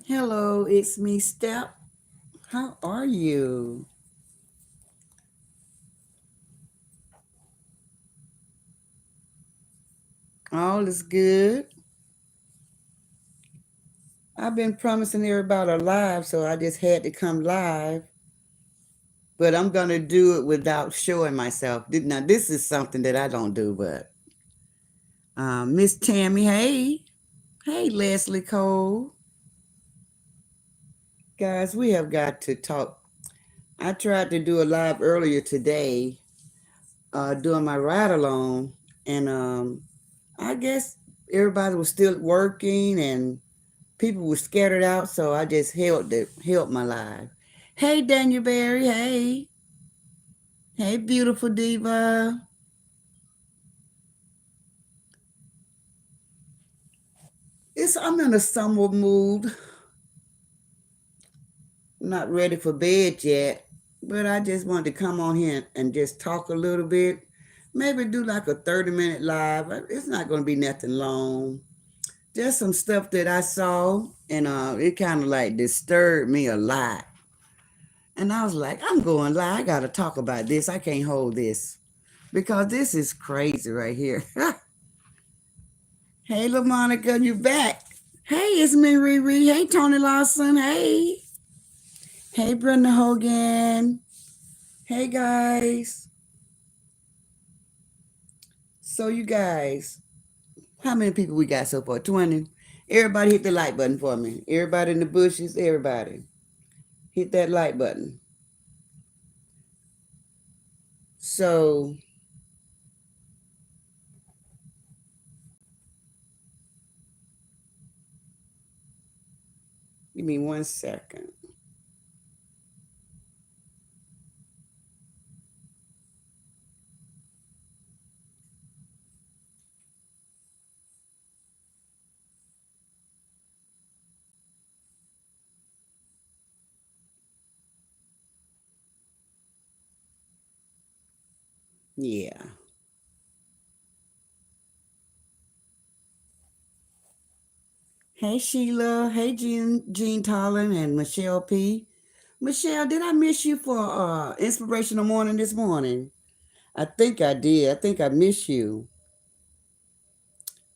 Hello, it's me, Step. How are you? All is good. I've been promising everybody a live, so I just had to come live. But I'm going to do it without showing myself. Now, this is something that I don't do, but Miss Tammy, hey. Hey, Leslie Cole. Guys, we have got to talk. I tried to do a live earlier today doing my ride along, and I guess everybody was still working and people were scattered out, so I just held my live. Hey, Daniel Berry. Hey. Hey, beautiful diva. I'm in a summer mood. Not ready for bed yet, but I just wanted to come on here and just talk a little bit. Maybe do like a 30-minute live. It's not going to be nothing long. Just some stuff that I saw, and it kind of like disturbed me a lot. And I was like, I'm going live. I got to talk about this. I can't hold this because this is crazy right here. Hey, LaMonica, you back. Hey, it's me, Riri. Hey, Tony Lawson. Hey. Hey, Brenda Hogan. Hey, guys. So, you guys, how many people we got so far? 20. Everybody hit the like button for me. Everybody in the bushes, everybody. Hit that like button. So, give me 1 second. Yeah. Hey, Sheila. Hey, Jean Tolan and Michelle P. Michelle, did I miss you for Inspirational Morning this morning? I think I did. I think I missed you.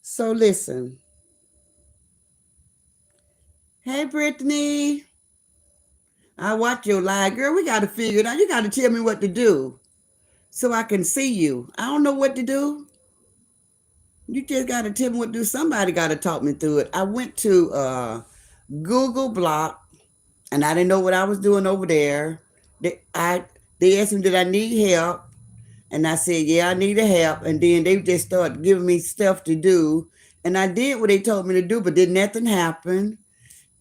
So listen. Hey, Brittany. I watch your live. Girl, we got to figure it out. You got to tell me what to do so I can see you. I don't know what to do. You just got to tell me what to do. Somebody got to talk me through it. I went to Google Block, and I didn't know what I was doing over there. They asked me, did I need help? And I said, yeah, I need help. And then they just started giving me stuff to do. And I did what they told me to do, but then nothing happened.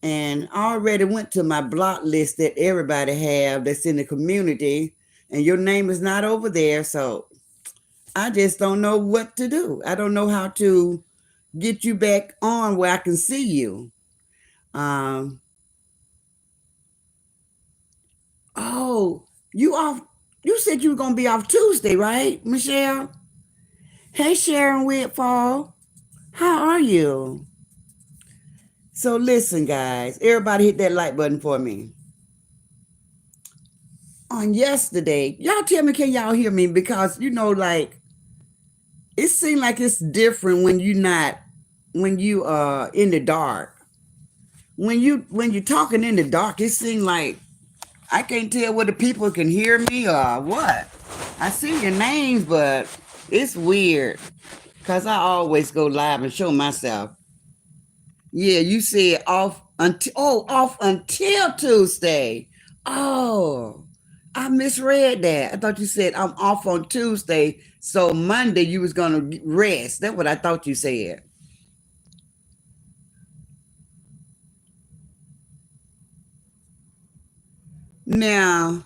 And I already went to my block list that everybody have that's in the community. And your name is not over there. So I just don't know what to do. I don't know how to get you back on where I can see you. Oh, you off? You said you were gonna be off Tuesday, right, Michelle? Hey, Sharon Whitfall. How are you? So listen, guys. Everybody hit that like button for me. On yesterday, y'all tell me, can y'all hear me? Because like it seems like it's different when you are in the dark. When you're talking in the dark, it seems like I can't tell whether people can hear me or what. I see your names, but it's weird because I always go live and show myself. Yeah, you said off Off until Tuesday. Oh, I misread that. I thought you said I'm off on Tuesday, so Monday you was gonna rest. That's what I thought you said. Now,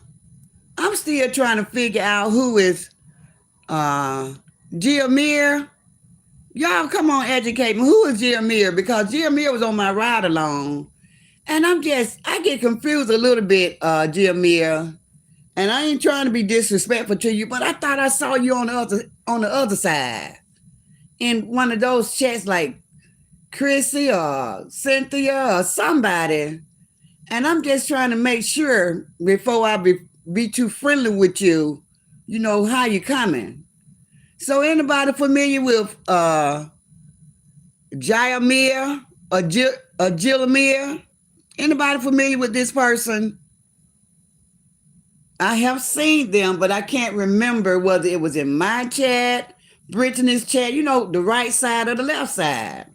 I'm still trying to figure out who is uh Giamir. Y'all come on, educate me. Who is Giamir? Because Giamir was on my ride along. And I get confused a little bit, Giamir. And I ain't trying to be disrespectful to you, but I thought I saw you on the other side. In one of those chats like Chrissy or Cynthia or somebody. And I'm just trying to make sure before I be too friendly with you, you know, how you coming. So anybody familiar with Jayamir or Jilamir? Anybody familiar with this person? I have seen them, but I can't remember whether it was in my chat, Brittany's chat, you know, the right side or the left side.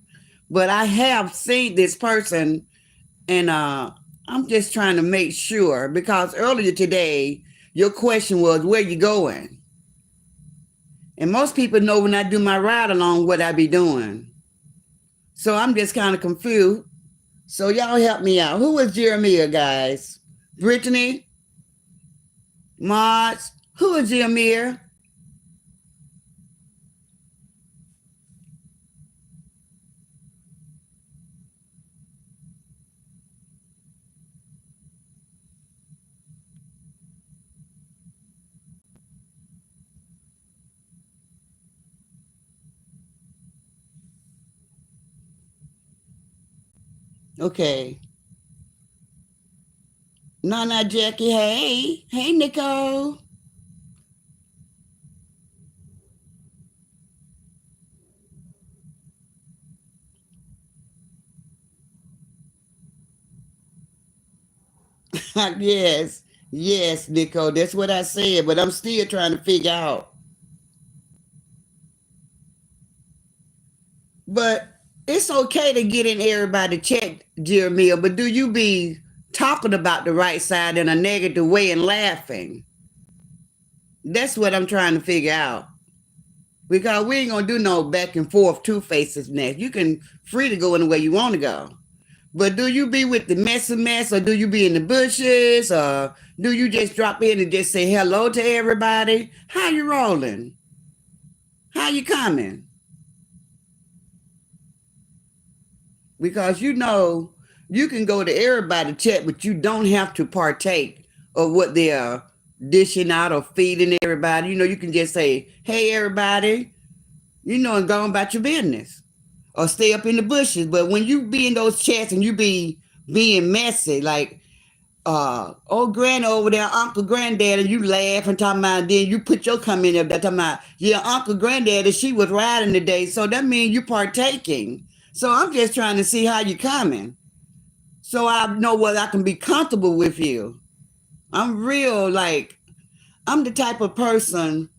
But I have seen this person, and I'm just trying to make sure because earlier today, your question was, where you going? And most people know when I do my ride along what I be doing. So I'm just kind of confused. So y'all help me out. Who is Jeremiah, guys? Brittany? Mods? Who is Jeremiah? Okay. Nana Jackie, hey. Hey, Nicole. Yes. Yes, Nicole. That's what I said, but I'm still trying to figure out. But it's okay to get in everybody chat, Jeremiah, but do you be talking about the right side in a negative way and laughing? That's what I'm trying to figure out. Because we ain't gonna do no back and forth two faces next. You can free to go in the way you want to go. But do you be with the messy mess or do you be in the bushes or do you just drop in and just say hello to everybody? How you rolling? How you coming? Because you know you can go to everybody chat, but you don't have to partake of what they are dishing out or feeding everybody. You know, you can just say, hey everybody, you know, and go about your business. Or stay up in the bushes. But when you be in those chats and you be being messy, like old granny over there, uncle granddaddy, you laugh and talking about, then you put your comment up there talking about, yeah, uncle granddaddy, she was riding today. So that means you partaking. So I'm just trying to see how you coming. So I know whether I can be comfortable with you. I'm real, like, I'm the type of person,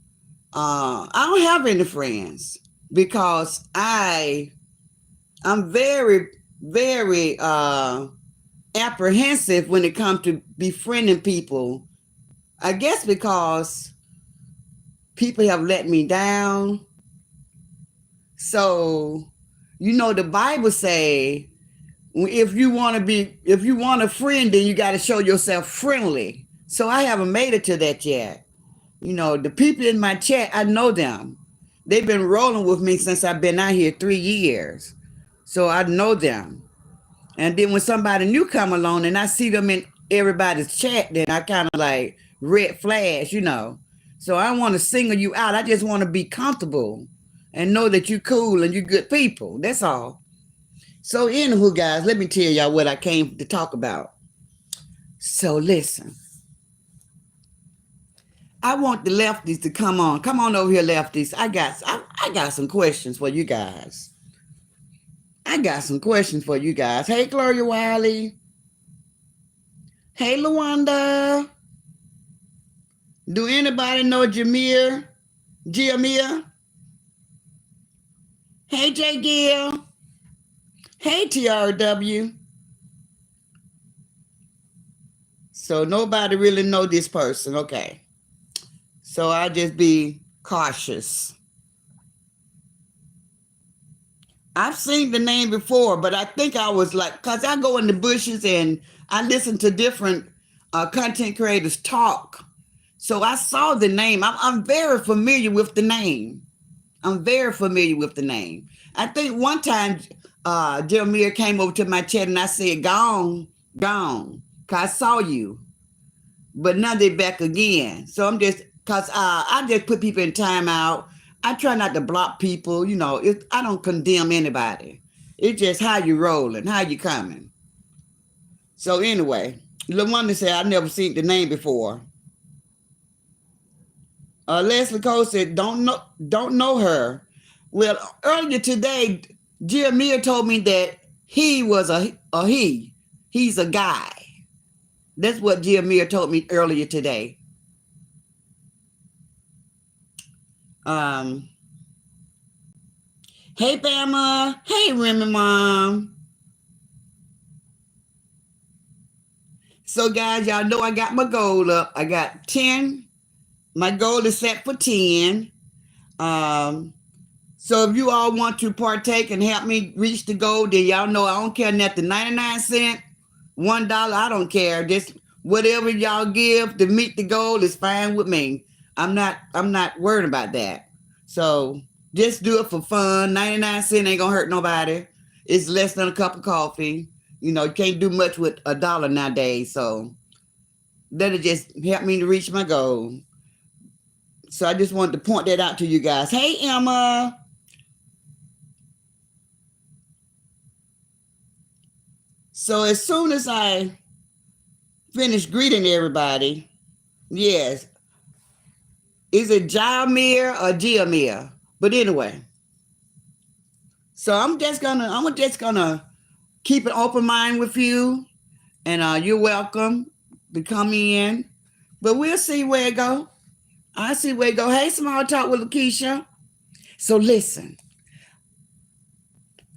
I don't have any friends because I'm very, very apprehensive when it comes to befriending people. I guess because people have let me down. So, you know, the Bible say, if you want a friend, then you got to show yourself friendly. So I haven't made it to that yet. You know, the people in my chat, I know them. They've been rolling with me since I've been out here 3 years. So I know them. And then when somebody new come along and I see them in everybody's chat, then I kind of like red flash, you know. So I don't want to single you out. I just want to be comfortable and know that you're cool and you're good people. That's all. So anywho, guys, let me tell y'all what I came to talk about. So listen, I want the lefties to come on. Come on over here, lefties. I got some questions for you guys. I got some questions for you guys. Hey, Gloria Wiley. Hey, Lawanda. Do anybody know Jameer? Jamia? Hey, J. Gill. Hey, TRW. So nobody really know this person. Okay. So I just be cautious. I've seen the name before, but I think I was like, because I go in the bushes and I listen to different content creators talk. So I saw the name. I'm very familiar with the name. I'm very familiar with the name. I think one time Jeremiah came over to my chat and I said, gone, gone, because I saw you. But now they're back again. So I'm just, because I just put people in timeout. I try not to block people. You know, I don't condemn anybody. It's just how you rolling, how you coming. So anyway, LaWanda said, I never seen the name before. Leslie Cole said, don't know her. Well, earlier today, Jeremiah told me that he was a he. He's a guy. That's what Jeremiah told me earlier today. Hey, Bama. Hey, Remy Mom. So, guys, y'all know I got my goal up. I got 10. My goal is set for 10. So if you all want to partake and help me reach the goal, then y'all know I don't care nothing. 99 cents, $1, I don't care. Just whatever y'all give to meet the goal is fine with me. I'm not worried about that. So just do it for fun. 99 cents ain't gonna hurt nobody. It's less than a cup of coffee. You know, you can't do much with $1 nowadays. So that'll just help me to reach my goal. So I just wanted to point that out to you guys. Hey, Emma. So as soon as I finish greeting everybody, yes, is it Jamir or Giamir? But anyway, so I'm just gonna keep an open mind with you, and you're welcome to come in. But we'll see where it go. I see where it go. Hey, Small Talk with Lakeisha. So listen.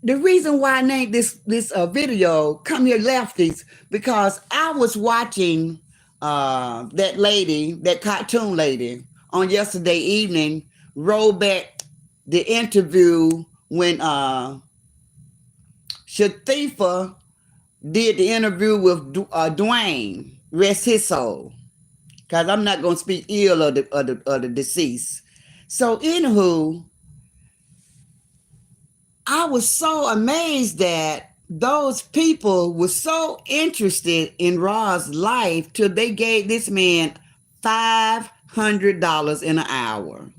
The reason why I named this video "Come Here Lefties" because I was watching that lady, that cartoon lady, on yesterday evening roll back the interview when Shatifa did the interview with Dwayne, rest his soul, because I'm not going to speak ill of the deceased. So anywho, I was so amazed that those people were so interested in Ra's life till they gave this man $500 in an hour.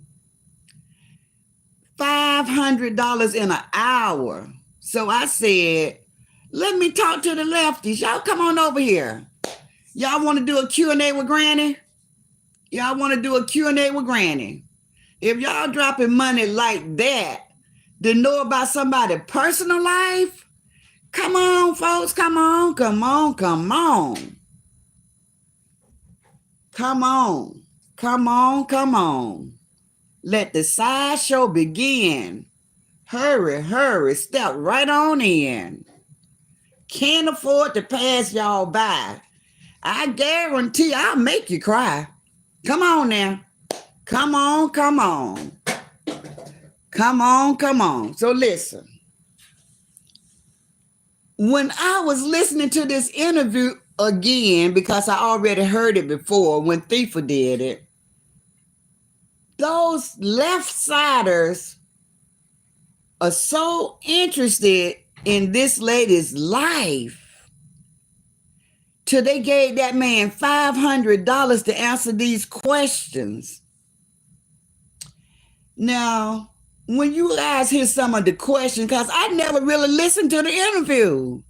$500 in an hour. So I said, let me talk to the lefties. Y'all come on over here. Y'all want to do a Q&A with Granny? Y'all want to do a Q&A with Granny? If y'all dropping money like that, to know about somebody's personal life, come on, folks, come on, come on, come on. Come on, come on, come on. Let the sideshow begin. Hurry, hurry, step right on in. Can't afford to pass y'all by. I guarantee I'll make you cry. Come on now. Come on, come on. Come on, come on. So listen. When I was listening to this interview again, because I already heard it before when Thifa did it, those left-siders are so interested in this lady's life till they gave that man $500 to answer these questions. Now, when you guys hear some of the questions, because I never really listened to the interview.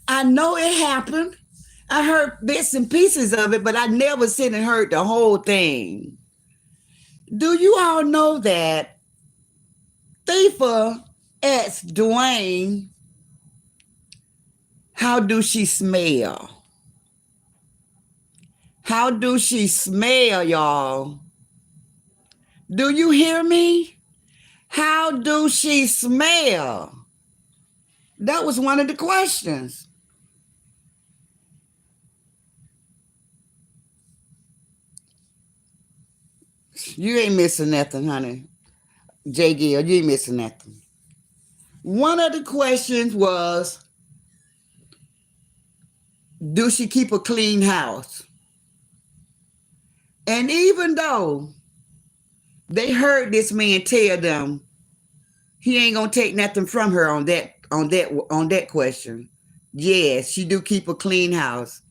I know it happened. I heard bits and pieces of it, but I never sit and heard the whole thing. Do you all know that Thifa asked Dwayne, how do she smell? How do she smell, y'all? Do you hear me? How do she smell? That was one of the questions. You ain't missing nothing, honey. J. Gill, you ain't missing nothing. One of the questions was, do she keep a clean house? And even though they heard this man tell them he ain't gonna take nothing from her on that question, yes, she do keep a clean house.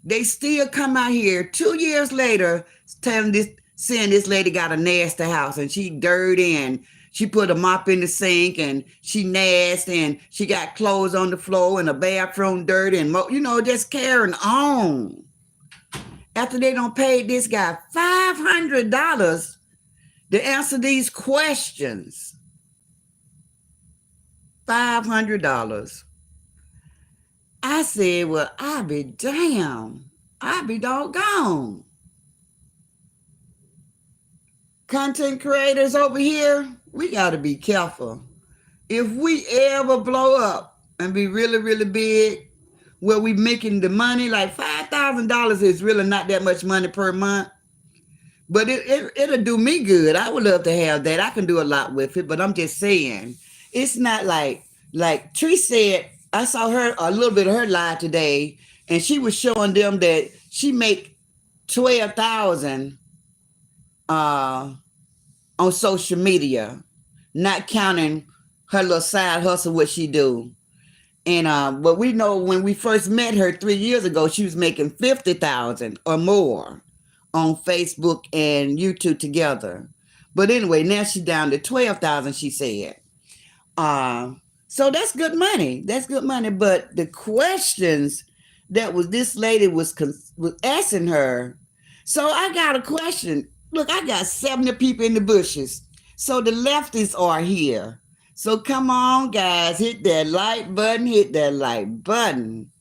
They still come out here 2 years later saying this lady got a nasty house and she dirty and she put a mop in the sink and she nasty and she got clothes on the floor and the bathroom dirty and just carrying on. After they don't pay this guy $500 to answer these questions. $500. I said, well, I be damn. I be doggone. Content creators over here, we got to be careful. If we ever blow up and be really, really big, where we making the money, like $5,000 is really not that much money per month, but it'll do me good. I would love to have that. I can do a lot with it, but I'm just saying, it's not like Tree said, I saw her a little bit of her live today, and she was showing them that she make $12,000 on social media, not counting her little side hustle, what she do. And but we know when we first met her 3 years ago, she was making $50,000 or more on Facebook and YouTube together. But anyway, now she's down to $12,000, she said. So that's good money. That's good money. But the questions that this lady was asking her. So I got a question. Look, I got 70 people in the bushes. So the lefties are here. So come on, guys, hit that like button, hit that like button.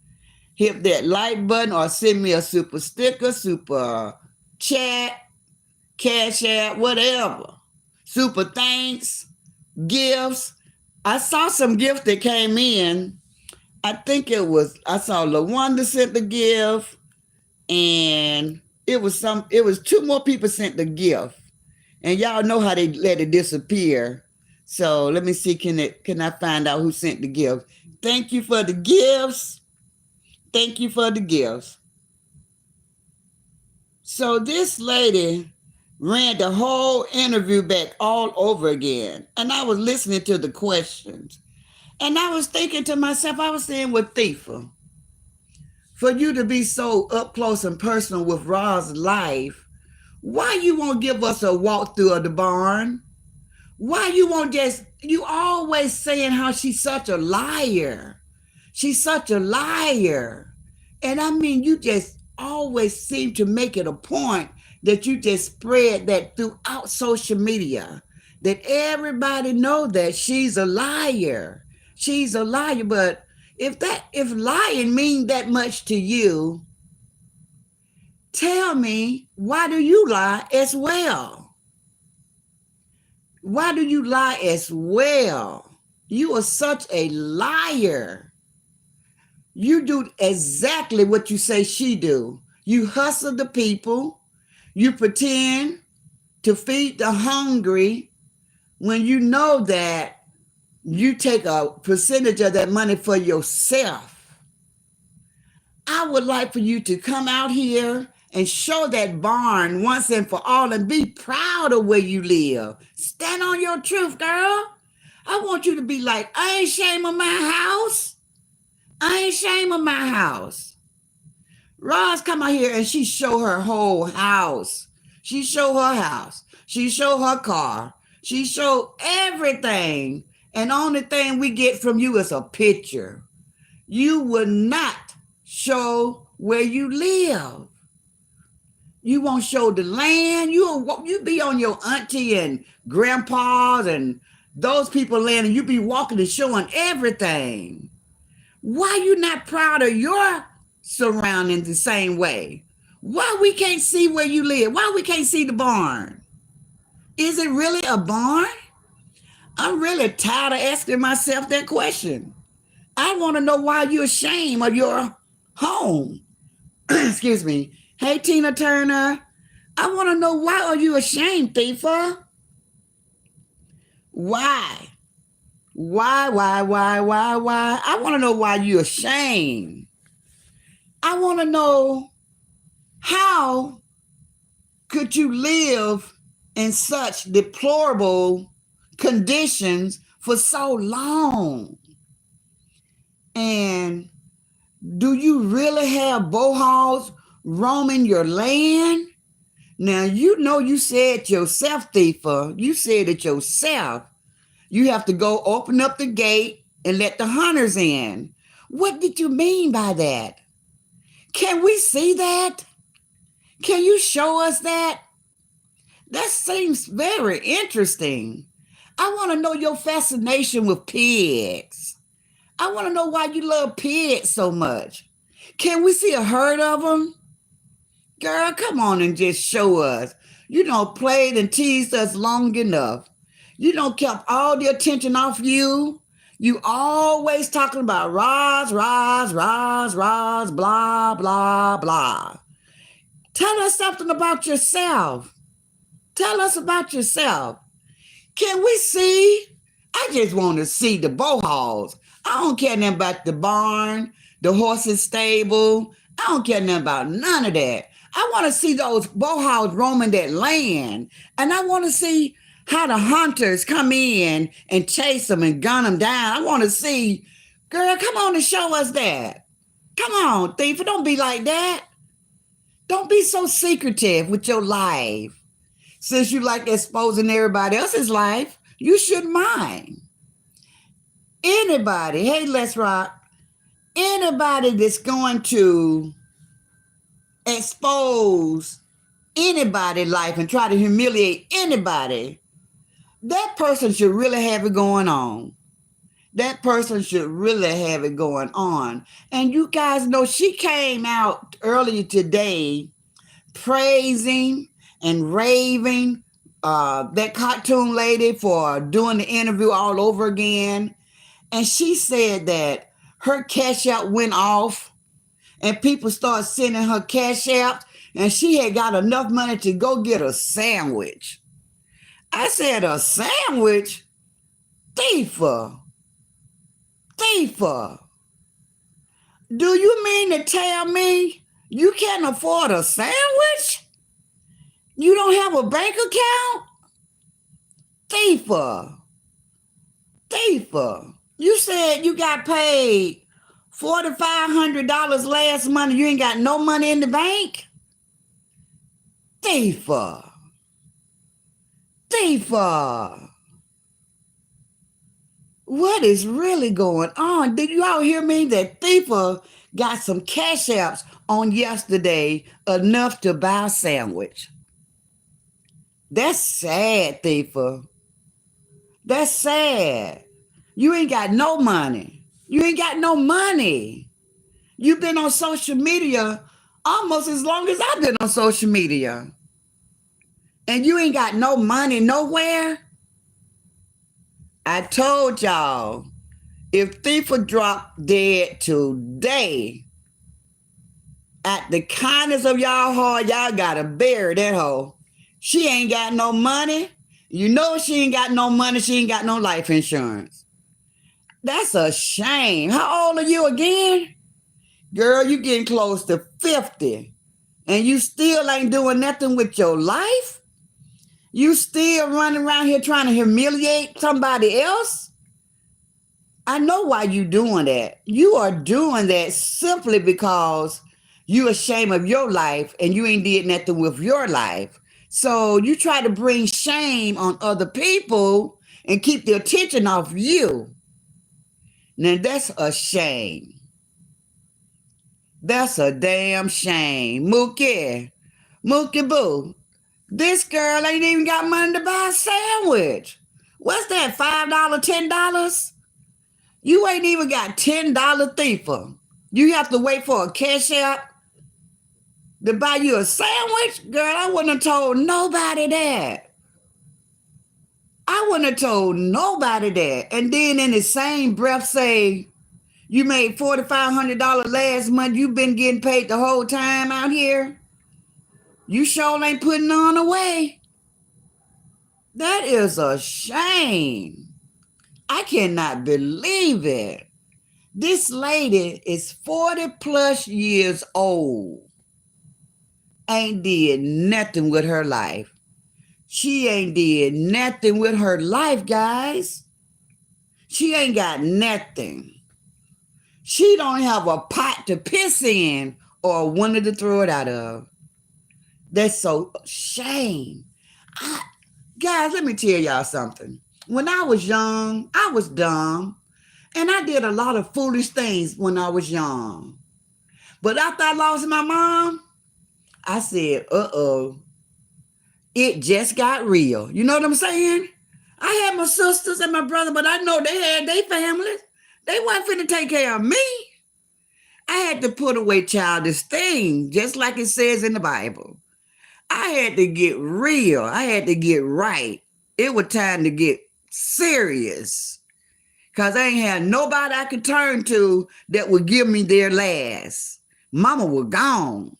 Hit that like button or send me a super sticker, super chat, cash app, whatever. Super thanks, gifts. I saw some gifts that came in. I saw LaWanda sent the gift, and it was 2 more people sent the gift. And y'all know how they let it disappear. So let me see, can I find out who sent the gift? Thank you for the gifts. Thank you for the gifts. So this lady ran the whole interview back all over again. And I was listening to the questions. And I was thinking to myself, I was saying, well, Thifa, for you to be so up close and personal with Ra's life, why you won't give us a walkthrough of the barn? Why you always saying how she's such a liar. She's such a liar. And I mean, you just always seem to make it a point that you just spread that throughout social media, that everybody know that she's a liar. She's a liar. But if lying means that much to you, tell me, why do you lie as well? Why do you lie as well? You are such a liar. You do exactly what you say she do. You hustle the people. You pretend to feed the hungry when you know that you take a percentage of that money for yourself. I would like for you to come out here and show that barn once and for all and be proud of where you live. Stand on your truth, girl. I want you to be like, I ain't ashamed of my house. I ain't ashamed of my house. Roz come out here and she show her whole house. She show her house. She show her car. She show everything. And the only thing we get from you is a picture. You would not show where you live. You won't show the land. You be on your auntie and grandpa's and those people land, and you be walking and showing everything. Why you not proud of your surroundings the same way? Why we can't see where you live? Why we can't see the barn? Is it really a barn? I'm really tired of asking myself that question. I want to know why you're ashamed of your home. Excuse me. Hey, Tina Turner. I want to know, why are you ashamed, Thiefa? Why? Why? I want to know why you're ashamed. I want to know, how could you live in such deplorable conditions for so long? And do you really have bohawks roaming your land? Now, you said yourself, Thiefa, you said it yourself. You have to go open up the gate and let the hunters in. What did you mean by that? Can we see that? Can you show us that? That seems very interesting. I want to know your fascination with pigs. I want to know why you love pigs so much. Can we see a herd of them? Girl, come on and just show us. You don't played and teased us long enough. You don't kept all the attention off you. You always talking about blah, blah, blah. Tell us something about yourself. Tell us about yourself. Can we see? I just want to see the bohawks. I don't care nothing about the barn, the horses stable. I don't care nothing about none of that. I want to see those bohawks roaming that land. And I want to see how the hunters come in and chase them and gun them down. I want to see, girl, come on and show us that. Come on, Thief, don't be like that. Don't be so secretive with your life. Since you like exposing everybody else's life, you shouldn't mind. Anybody, hey, Let's Rock, anybody that's going to expose anybody's life and try to humiliate anybody, that person should really have it going on. That person should really have it going on. And you guys know she came out earlier today praising and raving that cartoon lady for doing the interview all over again. And she said that her cash app went off and people started sending her cash app, and she had got enough money to go get a sandwich. I said, a sandwich? Thiefa. Do you mean to tell me you can't afford a sandwich? You don't have a bank account? Thiefa. You said you got paid $4,500 last month. You ain't got no money in the bank? Thiefa. What is really going on? Did you all hear me? That Thiefa got some cash apps on yesterday, enough to buy a sandwich. That's sad, Thiefa. That's sad. You ain't got no money. You've been on social media almost as long as I've been on social media. And you ain't got no money nowhere? I told y'all, if Thiefa dropped dead today, at the kindness of y'all heart, y'all gotta bury that hoe. She ain't got no money. You know she ain't got no money. She ain't got no life insurance. That's a shame. How old are you again? Girl, you getting close to 50. And you still ain't doing nothing with your life? You still running around here trying to humiliate somebody else? I know why you doing that. You are doing that simply because you ashamed of your life and you ain't did nothing with your life. So you try to bring shame on other people and keep the attention off you. Now that's a shame. That's a damn shame. Mookie Boo, this girl ain't even got money to buy a sandwich. What's that, $5, $10? You ain't even got $10, Thiefa. You have to wait for a cash app to buy you a sandwich? Girl, I wouldn't have told nobody that. And then in the same breath say, you made $4,500 last month. You've been getting paid the whole time out here? You sure ain't putting none away. That is a shame. I cannot believe it. This lady is 40 plus years old. Ain't did nothing with her life. She ain't did nothing with her life, guys. She ain't got nothing. She don't have a pot to piss in or a window to throw it out of. That's so shame. Guys, let me tell y'all something. When I was young, I was dumb. And I did a lot of foolish things when I was young. But after I lost my mom, I said, uh-oh, it just got real. You know what I'm saying? I had my sisters and my brother, but I know they had their families. They wasn't finna take care of me. I had to put away childish things, just like it says in the Bible. I had to get real. I had to get right. It was time to get serious. Because I ain't had nobody I could turn to that would give me their last. Mama was gone.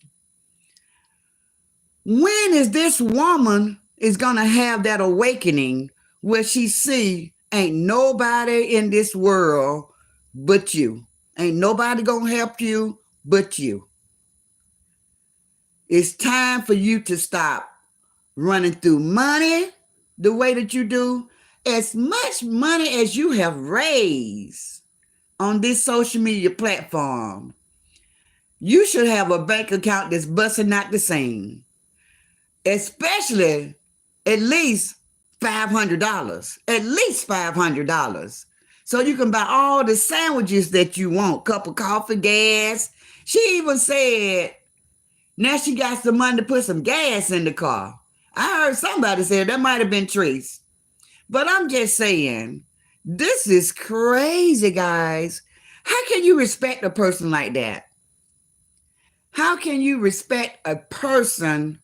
When is this woman is going to have that awakening where she see ain't nobody in this world but you? Ain't nobody going to help you but you. It's time for you to stop running through money the way that you do. As much money as you have raised on this social media platform, you should have a bank account that's busting out the seam. Especially at least $500. At least $500. So you can buy all the sandwiches that you want. Cup of coffee, gas. She even said, now she got some money to put some gas in the car. I heard somebody say that might have been Trace. But I'm just saying, this is crazy, guys. How can you respect a person like that? How can you respect a person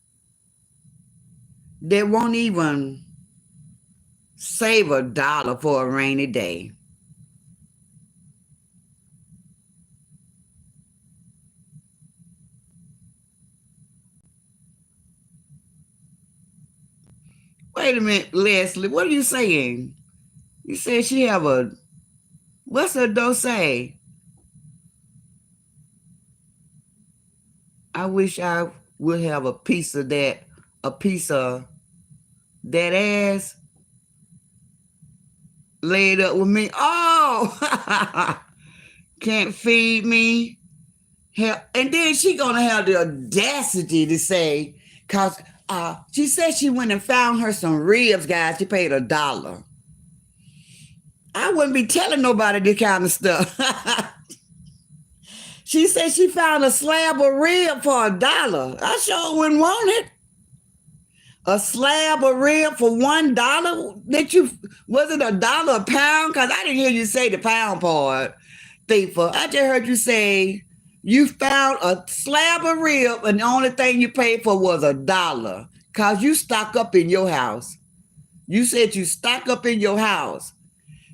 that won't even save $1 for a rainy day? Wait a minute, Leslie. What are you saying? You said she have a, what's her dose say? I wish I would have a piece of that ass laid up with me. Oh, can't feed me. Hell, and then she gonna have the audacity to say, cause she said she went and found her some ribs, guys. She paid $1. I wouldn't be telling nobody this kind of stuff. She said she found a slab of rib for $1. I sure wouldn't want it. A slab of rib for $1? Was it $1 a pound? Because I didn't hear you say the pound part, Thief. I just heard you say you found a slab of rib and the only thing you paid for was $1. Because you stock up in your house. You said you stock up in your house.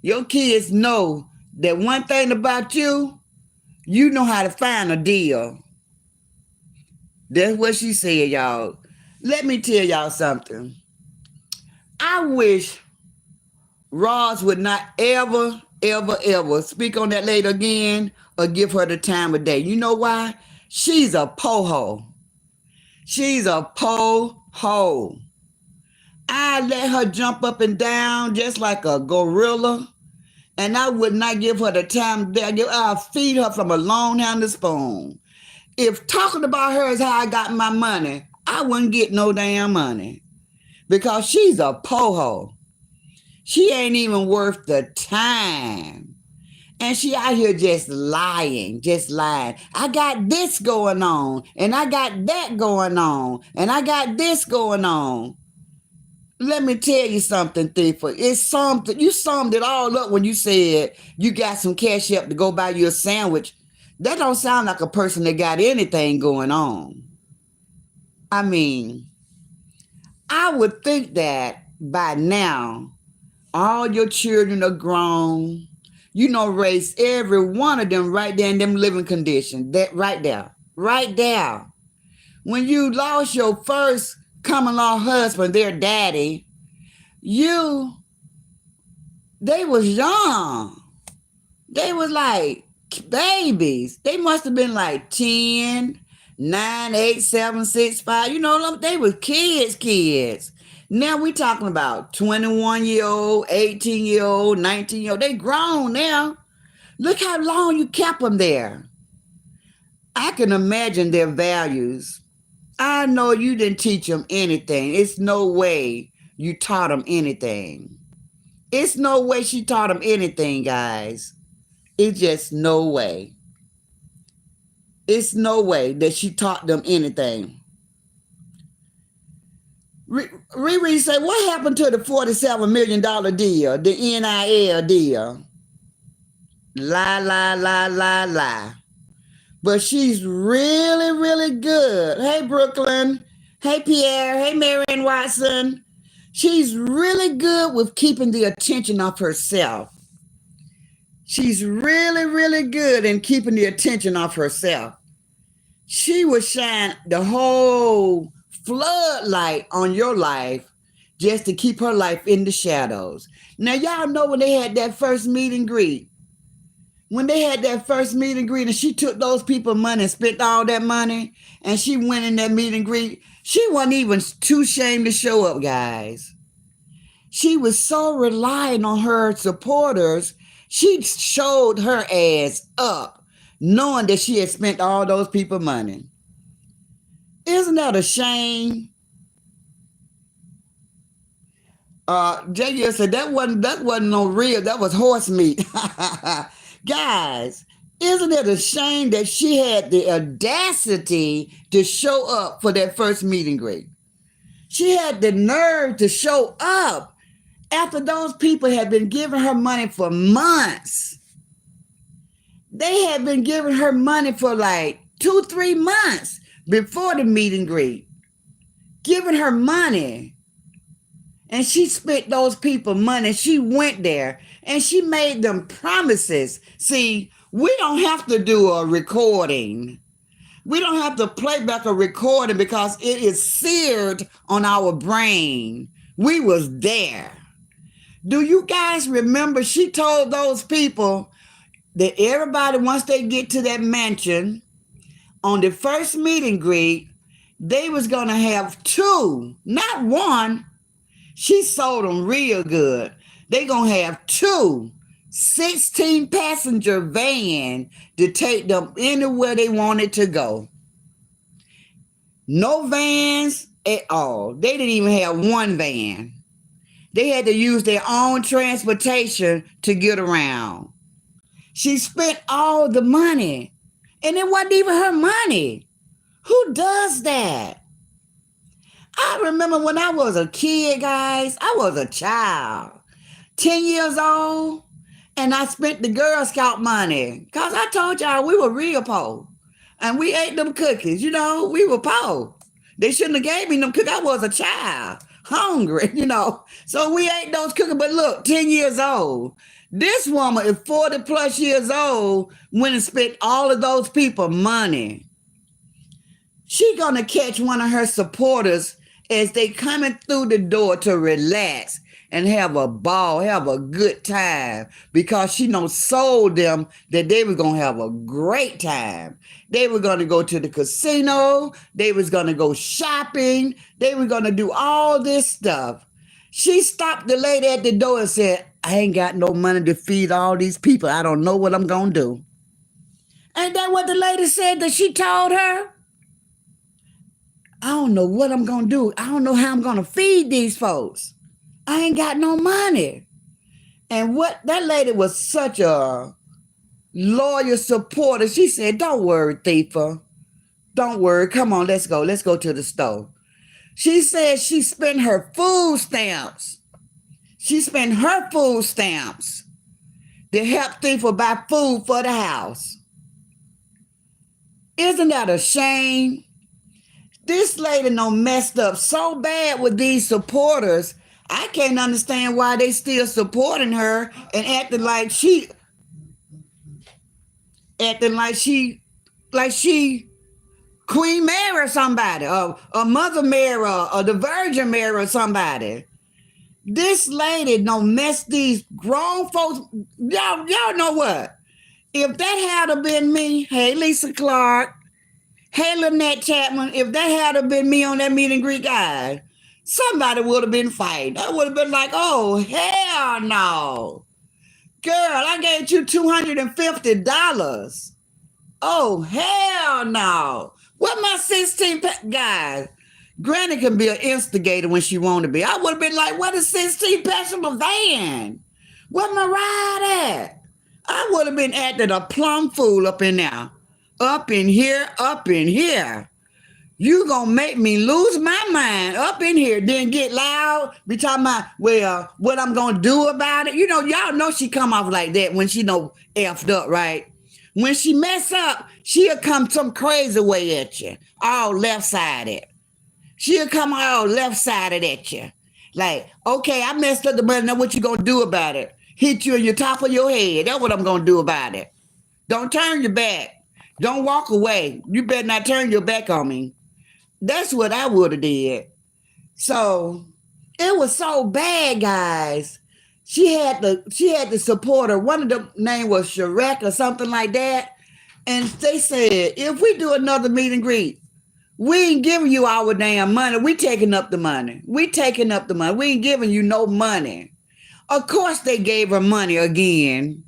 Your kids know that one thing about you, you know how to find a deal. That's what she said, y'all. Let me tell y'all something. I wish Ross would not ever, ever, ever speak on that lady again or give her the time of day. You know why? She's a po-ho. She's a po-ho. I let her jump up and down just like a gorilla, and I would not give her the time of day. I'll feed her from a long-handled spoon. If talking about her is how I got my money, I wouldn't get no damn money because she's a po-ho. She ain't even worth the time. And she out here just lying. I got this going on, and I got that going on, and I got this going on. Let me tell you something, Thief. It's something, you summed it all up when you said you got some cash up to go buy you a sandwich. That don't sound like a person that got anything going on. I mean, I would think that by now, all your children are grown. You know, raise every one of them right there in them living conditions. That right there. When you lost your first common law husband, their daddy, you they was young. They was like babies. They must have been like 10, 9, 8, 7, 6, 5. You know, they were kids. Now we talking about 21-year-old, 18-year-old, 19-year-old. They grown now. Look how long you kept them there. I can imagine their values. I know you didn't teach them anything. It's no way you taught them anything. It's no way she taught them anything, guys. It's just no way. It's no way that she taught them anything. Riri said, what happened to the $47 million deal, the NIL deal? Lie. But she's really, really good. Hey, Brooklyn. Hey, Pierre. Hey, Marion Watson. She's really good with keeping the attention of herself. She's really, really good in keeping the attention of herself. She will shine the whole floodlight on your life just to keep her life in the shadows. Now, y'all know when they had that first meet and greet. When they had that first meet and greet and she took those people money and spent all that money and she went in that meet and greet, she wasn't even too ashamed to show up, guys. She was so relying on her supporters, she showed her ass up, knowing that she had spent all those people money. Isn't that a shame? J.U. said that wasn't no real, that was horse meat. Guys, isn't it a shame that she had the audacity to show up for that first meet and greet? She had the nerve to show up after those people had been giving her money for months. They had been giving her money for like 2-3 months before the meet and greet, giving her money. And she spent those people money. She went there and she made them promises. See, we don't have to do a recording. We don't have to play back a recording because it is seared on our brain. We was there. Do you guys remember she told those people that everybody, once they get to that mansion, on the first meet and greet, they was going to have 2, not 1. She sold them real good. They going to have 2 16-passenger van to take them anywhere they wanted to go. No vans at all. They didn't even have 1 van. They had to use their own transportation to get around. She spent all the money, and it wasn't even her money. Who does that? I remember when I was a kid, guys, I was a child, 10 years old, and I spent the Girl Scout money because I told y'all we were real poor, and we ate them cookies. You know, we were poor. They shouldn't have gave me them cookies. I was a child, hungry, So we ate those cookies, but look, 10 years old. This woman is 40 plus years old, went and spent all of those people money. She gonna catch one of her supporters as they coming through the door to relax and have a ball, have a good time, because she done sold them that they were going to have a great time. They were going to go to the casino. They was going to go shopping. They were going to do all this stuff. She stopped the lady at the door and said, I ain't got no money to feed all these people. I don't know what I'm going to do. Ain't that what the lady said that she told her? I don't know what I'm going to do. I don't know how I'm going to feed these folks. I ain't got no money. And what that lady was such a loyal supporter. She said, don't worry, Thiefa. Don't worry. Come on, let's go. Let's go to the store. She said she spent her food stamps. She spent her food stamps to help Thiefa buy food for the house. Isn't that a shame? This lady done messed up so bad with these supporters. I can't understand why they still supporting her and acting like she Queen Mary or somebody, or Mother Mary, or the Virgin Mary or somebody. This lady don't mess these grown folks. Y'all know what? If that had been me, hey Lisa Clark, hey Lynette Chapman, if that had been me on that meet and greet, guys, somebody would have been fighting. I would have been like, oh, hell no. Girl, I gave you $250. Oh, hell no. What my 16 guys? Granny can be an instigator when she want to be. I would have been like, what a 16 passenger van? Where my ride at? I would have been acting a plum fool up in there. Up in here, up in here. You gonna make me lose my mind up in here, then get loud, be talking about, well, what I'm gonna do about it. You know, y'all know she come off like that when she know effed up, right? When she mess up, she'll come some crazy way at you, all left-sided. She'll come all left-sided at you. Like, okay, I messed up the money, now what you gonna do about it? Hit you in your top of your head. That's what I'm gonna do about it. Don't turn your back. Don't walk away. You better not turn your back on me. That's what I would have did. So it was so bad, guys. She had to support her. One of the name was Shrek or something like that. And they said, if we do another meet and greet, we ain't giving you our damn money. We taking up the money. We taking up the money. We ain't giving you no money. Of course they gave her money again.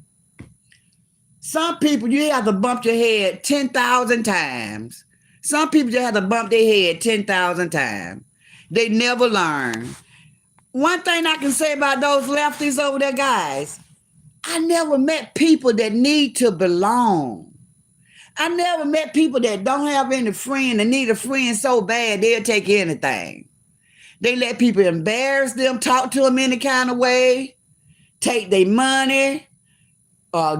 Some people, you have to bump your head 10,000 times. Some people just have to bump their head 10,000 times. They never learn. One thing I can say about those lefties over there, guys, I never met people that need to belong. I never met people that don't have any friend and need a friend so bad they'll take anything. They let people embarrass them, talk to them any kind of way, take their money,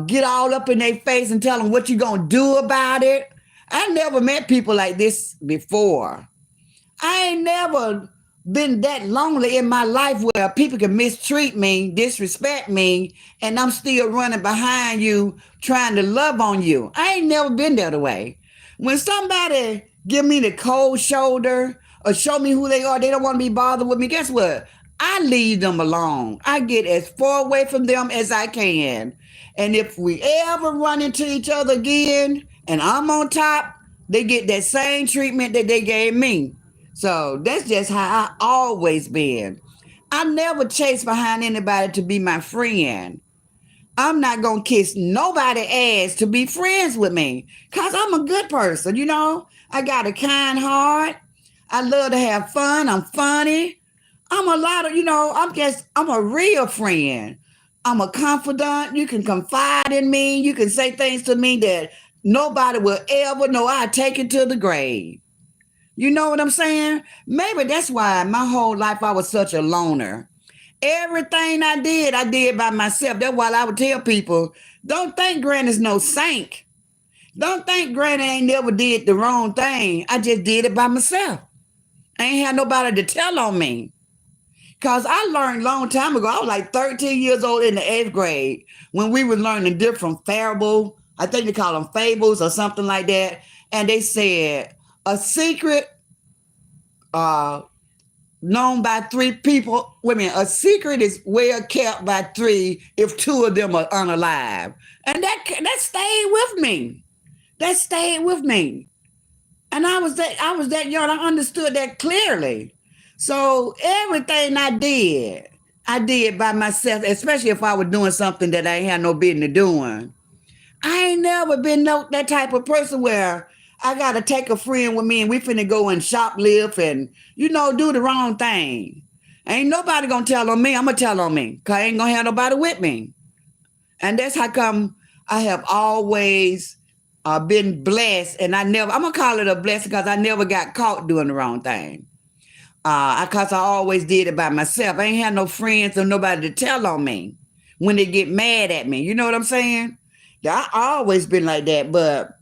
get all up in their face and tell them what you gonna do about it. I never met people like this before. I ain't never been that lonely in my life where people can mistreat me, disrespect me, and I'm still running behind you trying to love on you. I ain't never been that way. When somebody give me the cold shoulder or show me who they are, they don't want to be bothered with me, guess what? I leave them alone. I get as far away from them as I can. And if we ever run into each other again, and I'm on top, they get that same treatment that they gave me. So that's just how I always been. I never chase behind anybody to be my friend. I'm not going to kiss nobody's ass to be friends with me because I'm a good person, you know. I got a kind heart. I love to have fun. I'm funny. I'm a lot of, you know, I'm a real friend. I'm a confidant. You can confide in me. You can say things to me that nobody will ever know. I take it to the grave. You know what I'm saying? Maybe that's why my whole life I was such a loner. Everything I did by myself. That's why I would tell people, don't think Granny's no saint. Don't think Granny ain't never did the wrong thing. I just did it by myself. I ain't had nobody to tell on me. Because I learned a long time ago, I was like 13 years old in the 8th grade when we were learning different fables. I think they call them fables or something like that. And they said, a secret known by 3 people. Wait a minute, a secret is well kept by 3 if 2 of them are unalive. And that stayed with me. That stayed with me. And I was that young. I understood that clearly. So everything I did by myself, especially if I was doing something that I ain't had no business doing. I ain't never been that type of person where I got to take a friend with me and we finna go and shoplift and, you know, do the wrong thing. Ain't nobody gonna tell on me. I'm gonna tell on me because I ain't gonna have nobody with me. And that's how come I have always been blessed. And I'm gonna call it a blessing because I never got caught doing the wrong thing. Because I always did it by myself. I ain't had no friends or nobody to tell on me when they get mad at me. You know what I'm saying? I always been like that. But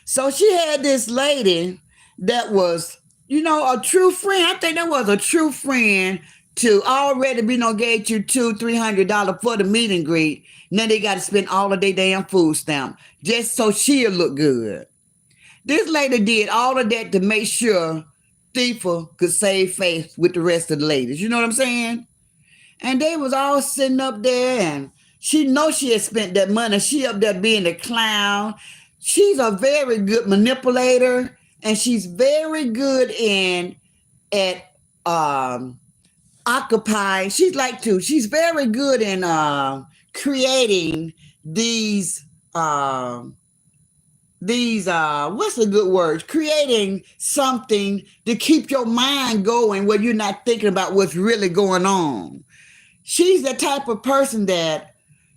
so she had this lady that was, you know, a true friend. I think that was a true friend to already be gave you $200-$300 for the meet and greet. Now they got to spend all of their damn food stamp just so she'll look good. This lady did all of that to make sure Thiefa could save face with the rest of the ladies. You know what I'm saying? And they was all sitting up there, and she knows she had spent that money. She up there being a clown. She's a very good manipulator, and she's very good in at occupying. She's very good in creating these what's the good words, creating something to keep your mind going where you're not thinking about what's really going on. She's the type of person that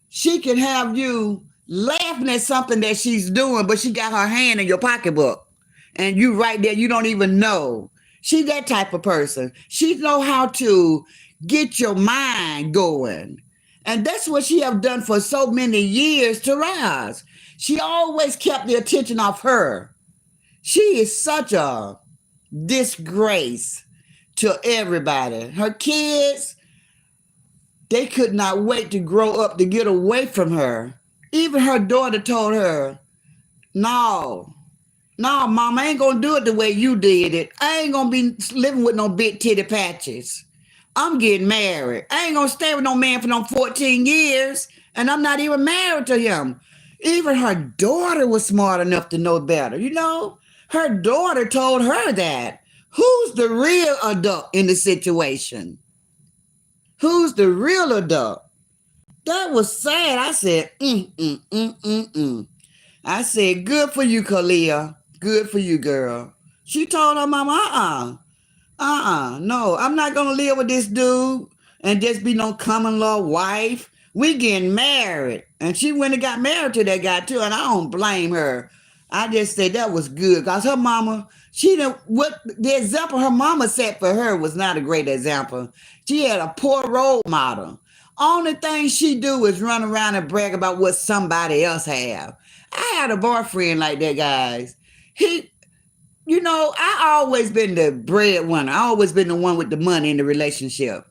she can have you laughing at something that she's doing, but she got her hand in your pocketbook and you right there, you don't even know. She's that type of person. She know how to get your mind going. And that's what she have done for so many years to Roz. She always kept the attention off her. She is such a disgrace to everybody. Her kids, they could not wait to grow up to get away from her. Even her daughter told her, no, mom, I ain't gonna do it the way you did it. I ain't gonna be living with no big titty patches. I'm getting married. I ain't gonna stay with no man for no 14 years, and I'm not even married to him. Even her daughter was smart enough to know better. You know, her daughter told her that. Who's the real adult in the situation? Who's the real adult? That was sad. I said, I said, good for you, Kalia. Good for you, girl. She told her mama, no, I'm not going to live with this dude and just be no common law wife. We getting married. And she went and got married to that guy too, and I don't blame her. I just said that was good because her mama, the example her mama set for her was not a great example. She had a poor role model. Only thing she do is run around and brag about what somebody else have. I had a boyfriend like that, guys. I always been the breadwinner. I always been the one with the money in the relationship.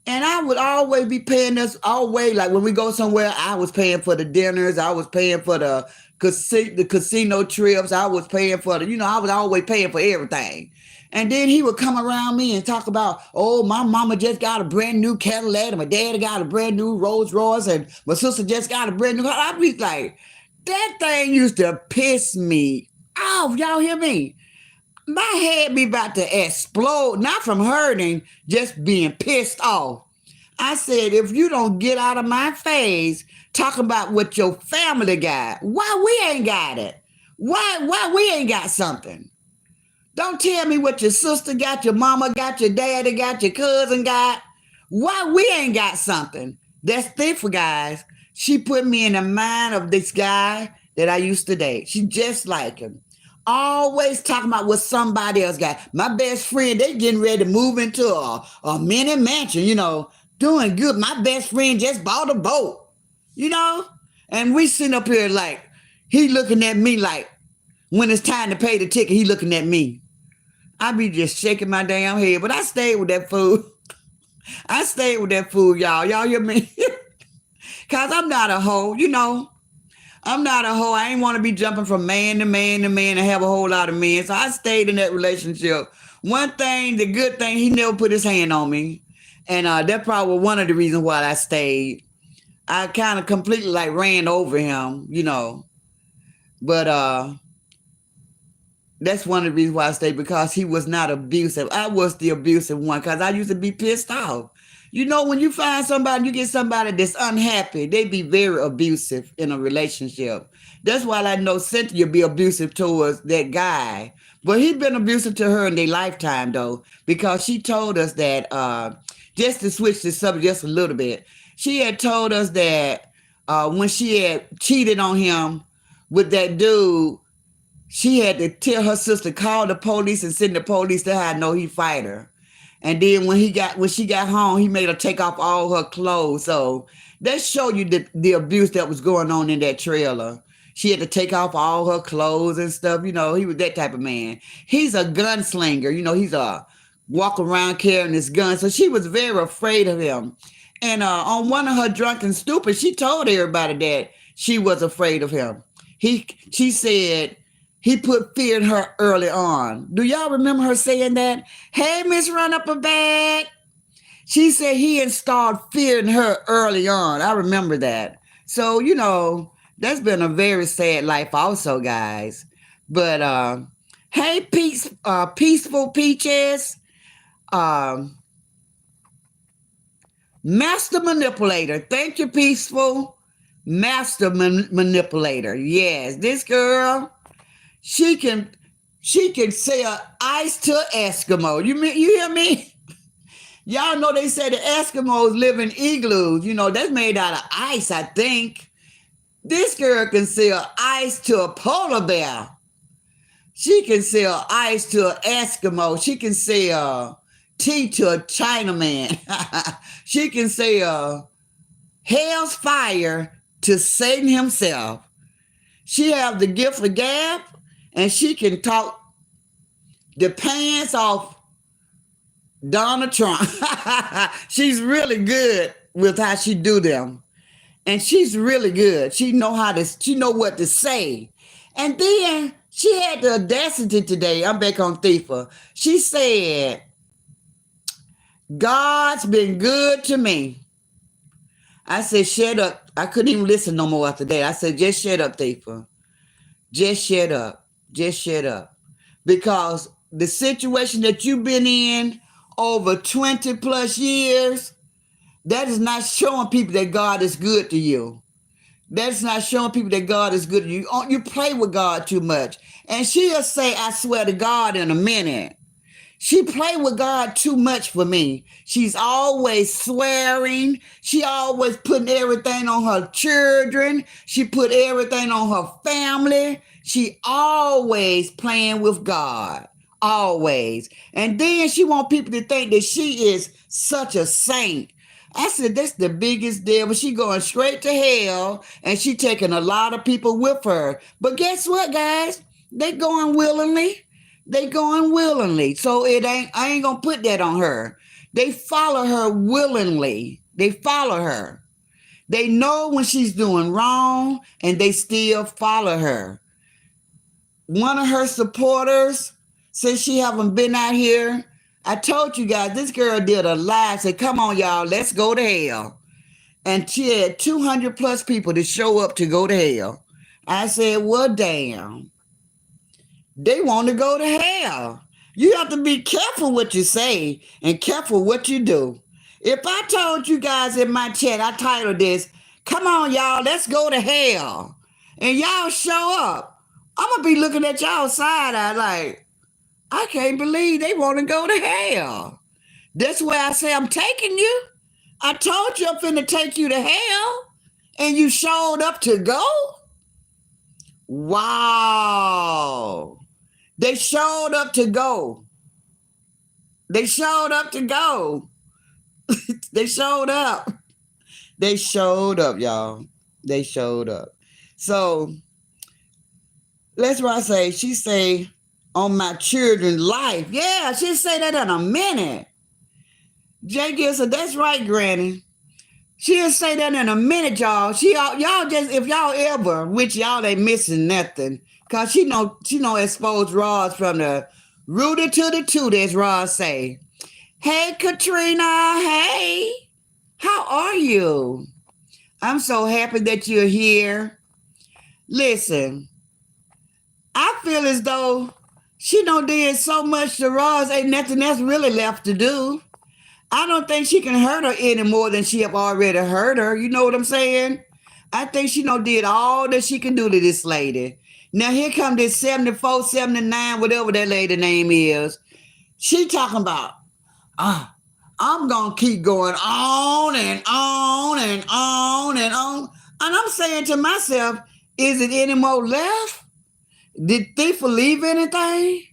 And I would always be paying us always. Like when we go somewhere, I was paying for the dinners. I was paying for the casino trips. I was paying for I was always paying for everything. And then he would come around me and talk about, oh, my mama just got a brand new Cadillac, and my dad got a brand new Rolls Royce, and my sister just got a brand new car. I'd be like, that thing used to piss me off. Y'all hear me? My head be about to explode, not from hurting, just being pissed off. I said, if you don't get out of my face talking about what your family got, why we ain't got it? Why we ain't got something? Don't tell me what your sister got, your mama got, your daddy got, your cousin got. Why we ain't got something? That's different, guys. She put me in the mind of this guy that I used to date. She just like him. Always talking about what somebody else got. My best friend, they getting ready to move into a mini mansion, doing good. My best friend just bought a boat, and we sitting up here like, he looking at me like, when it's time to pay the ticket, he looking at me. I be just shaking my damn head, but I stayed with that fool. I stayed with that fool, y'all. Y'all hear me? Because I'm not a hoe, I'm not a hoe. I ain't want to be jumping from man to man to man and have a whole lot of men. So I stayed in that relationship. One thing, the good thing, he never put his hand on me. And that probably was one of the reasons why I stayed. I kind of completely ran over him, But that's one of the reasons why I stayed, because he was not abusive. I was the abusive one because I used to be pissed off. When you find somebody, you get somebody that's unhappy, they be very abusive in a relationship. That's why I know Cynthia be abusive towards that guy. But he's been abusive to her in their lifetime, though, because she told us that, just to switch the subject just a little bit, she had told us that when she had cheated on him with that dude, she had to tell her sister, call the police and send the police to her. I know he fight her. And then when she got home, he made her take off all her clothes. So that showed you the abuse that was going on in that trailer. She had to take off all her clothes and stuff. He was that type of man. He's a gunslinger. He's a walk around carrying his gun. So she was very afraid of him. And on one of her drunken stupid, she told everybody that she was afraid of him. She said He put fear in her early on. Do y'all remember her saying that? Hey, Miss Run Up a Bag. She said he installed fear in her early on. I remember that. So, that's been a very sad life also, guys. But hey, Peaceful Peaches. Master Manipulator. Thank you, Peaceful. Master Manipulator. Yes, this girl, she can sell ice to Eskimo. You hear me? Y'all know they say the Eskimos live in igloos. That's made out of ice, I think. This girl can sell ice to a polar bear. She can sell ice to an Eskimo. She can sell tea to a Chinaman. She can sell hell's fire to Satan himself. She have the gift of gab, and she can talk the pants off Donald Trump. She's really good with how she do them. And she's really good. She know what to say. And then she had the audacity today. I'm back on Thifa. She said, God's been good to me. I said, shut up. I couldn't even listen no more after that. I said, just shut up, Thifa. Just shut up. Just shut up. Because the situation that you've been in over 20 plus years, that is not showing people that God is good to you. That's not showing people that God is good to you. You play with God too much. And she'll say, I swear to God in a minute. She played with God too much for me. She's always swearing. She always putting everything on her children. She put everything on her family. She always playing with God. Always. And then she want people to think that she is such a saint. I said, that's the biggest devil. She going straight to hell, and she taking a lot of people with her. But guess what, guys? They going willingly. They going willingly. So I ain't going to put that on her. They follow her willingly. They follow her. They know when she's doing wrong, and they still follow her. One of her supporters, since she haven't been out here, I told you guys, this girl did a live, said, come on, y'all, let's go to hell. And she had 200 plus people to show up to go to hell. I said, well, damn. They want to go to hell. You have to be careful what you say and careful what you do. If I told you guys in my chat, I titled this, come on, y'all, let's go to hell. And y'all show up. I'm going to be looking at y'all side-eye like, I can't believe they want to go to hell. That's why I say I'm taking you. I told you I'm finna take you to hell, and you showed up to go? Wow. They showed up to go. They showed up to go. They showed up. They showed up, y'all. They showed up. So, that's what I say. She say, on my children's life. Yeah, she'll say that in a minute. Jay Gill said, that's right, Granny. She'll say that in a minute, y'all. Y'all just, if y'all ever, which y'all ain't missing nothing, because she know exposed Ross from the rooter to the tooter, as Ross say. Hey, Katrina. Hey. How are you? I'm so happy that you're here. Listen, I feel as though she done did so much to Ross, ain't nothing else really left to do. I don't think she can hurt her any more than she have already hurt her. You know what I'm saying? I think she done did all that she can do to this lady. Now here come this 74, 79, whatever that lady name is. She talking about, I'm going to keep going on and on and on and on. And I'm saying to myself, is it any more left? Did Thifa leave anything?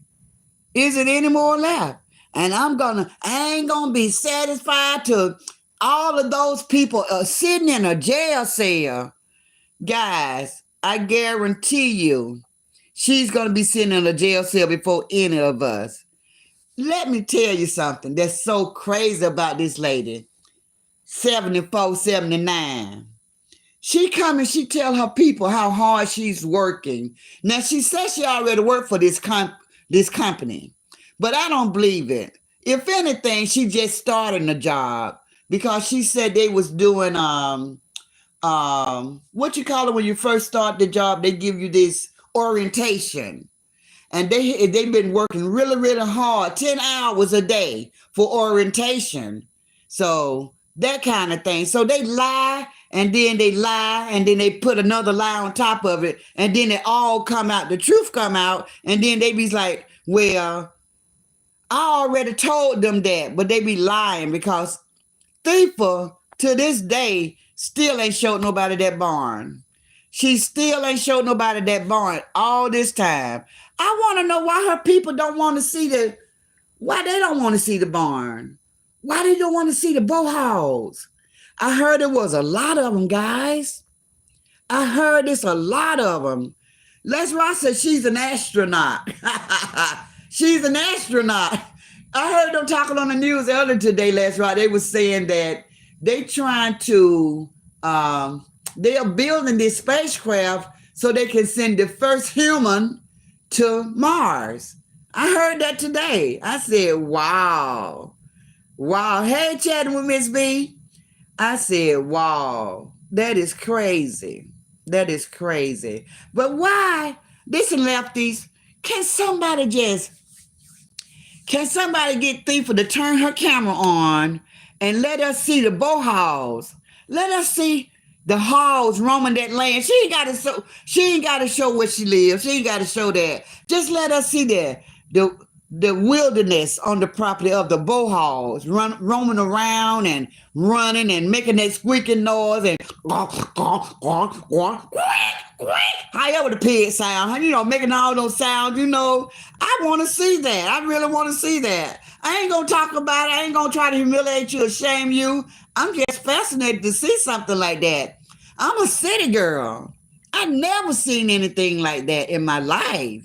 Is it any more left? And I ain't gonna be satisfied till all of those people are sitting in a jail cell. Guys, I guarantee you, she's gonna be sitting in a jail cell before any of us. Let me tell you something that's so crazy about this lady. 74, 79. She come and she tell her people how hard she's working. Now she says she already worked for this company, but I don't believe it. If anything, she just started the job because she said they was doing what you call it when you first start the job, they give you this orientation. And they've been working really, really hard, 10 hours a day for orientation. So that kind of thing. So they lie and then they lie and then they put another lie on top of it. And then it all come out. The truth come out. And then they be like, well, I already told them that, but they be lying because Thiefa to this day still ain't showed nobody that barn. She still ain't showed nobody that barn all this time. I want to know why her people don't want to see why they don't want to see the barn. Why they don't want to see the boathouse. I heard it was a lot of them, guys. I heard it's a lot of them. Les Ross said she's an astronaut. She's an astronaut. I heard them talking on the news earlier today, Les Ross. They were saying that they trying to, they are building this spacecraft so they can send the first human to Mars. I heard that today. I said, wow. Wow. Hey, chatting with Miss B. I said, wow. That is crazy. That is crazy. But why? Listen, lefties, can somebody get Thiefa to turn her camera on and let us see the boathouse? Let us see the halls roaming that land. She ain't got to show where she lives. She ain't got to show that. Just let us see the wilderness on the property of the boathouse, roaming around and running and making that squeaking noise and however the pig sound, making all those sounds, I want to see that. I really want to see that. I ain't going to talk about it. I ain't going to try to humiliate you or shame you. I'm just fascinated to see something like that. I'm a city girl. I never seen anything like that in my life.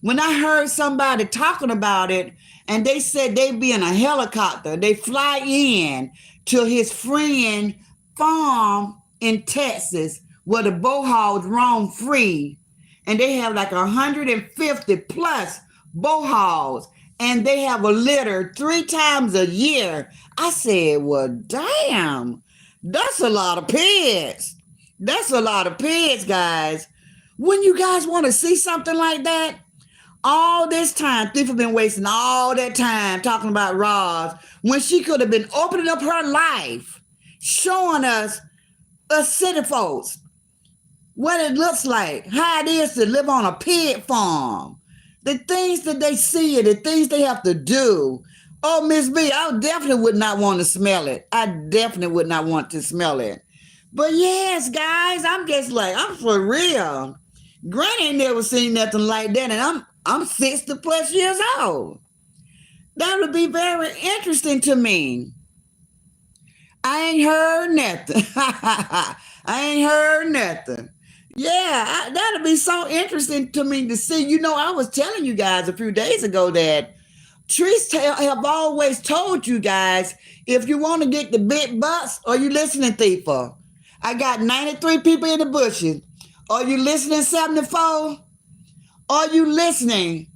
When I heard somebody talking about it and they said they be in a helicopter, they fly in to his friend farm in Texas where the boathouse roam free and they have like 150 plus boathouse and they have a litter 3 times a year. I said, well, damn, that's a lot of pigs. That's a lot of pigs, guys. When you guys want to see something like that, all this time, Thiefa been wasting all that time talking about Roz when she could have been opening up her life, showing us city folks what it looks like, how it is to live on a pig farm, the things that they see and the things they have to do. Oh, Miss B, I definitely would not want to smell it. I definitely would not want to smell it. But yes, guys, I'm just like, I'm for real. Granny ain't never seen nothing like that, and I'm 60 plus years old. That would be very interesting to me. I ain't heard nothing. I ain't heard nothing. Yeah, that'd be so interesting to me to see. I was telling you guys a few days ago that Trees have always told you guys, if you want to get the big bucks, are you listening, Thiefa? I got 93 people in the bushes. Are you listening, 74? Are you listening,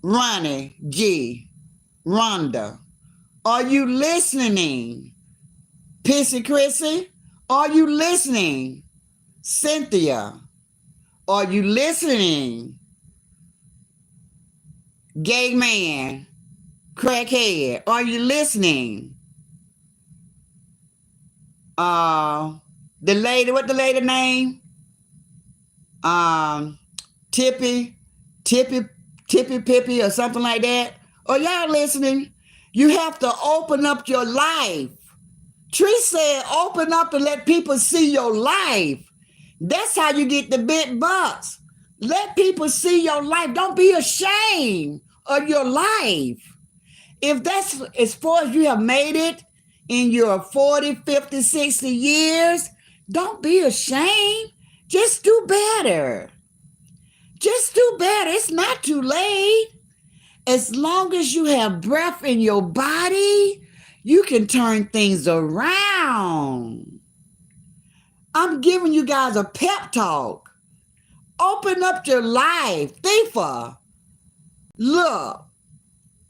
Ronnie G, Rhonda? Are you listening, Pissy Chrissy? Are you listening, Cynthia? Are you listening, Gay Man, Crackhead? Are you listening? The lady, what the lady name? Tippy Pippy or something like that. Are y'all listening? You have to open up your life. Tree said, open up and let people see your life. That's how you get the big bucks. Let people see your life. Don't be ashamed of your life. If that's as far as you have made it in your 40, 50, 60 years, don't be ashamed. Just do better. Just do better. It's not too late. As long as you have breath in your body, you can turn things around. I'm giving you guys a pep talk. Open up your life. Thief. Look,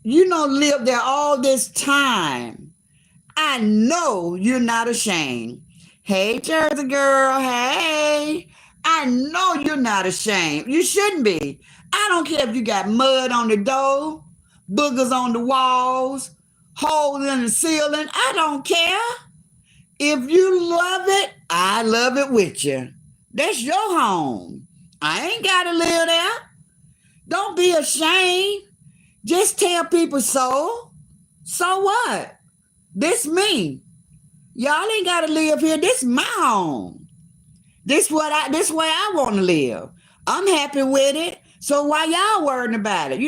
you don't live there all this time. I know you're not ashamed. Hey, Jersey girl, hey. I know you're not ashamed. You shouldn't be. I don't care if you got mud on the door, boogers on the walls, holes in the ceiling. I don't care. If you love it, I love it with you. That's your home. I ain't got to live there. Don't be ashamed. Just tell people so. So what? This me. Y'all ain't got to live here. This my home. This way I want to live. I'm happy with it. So why y'all worrying about it?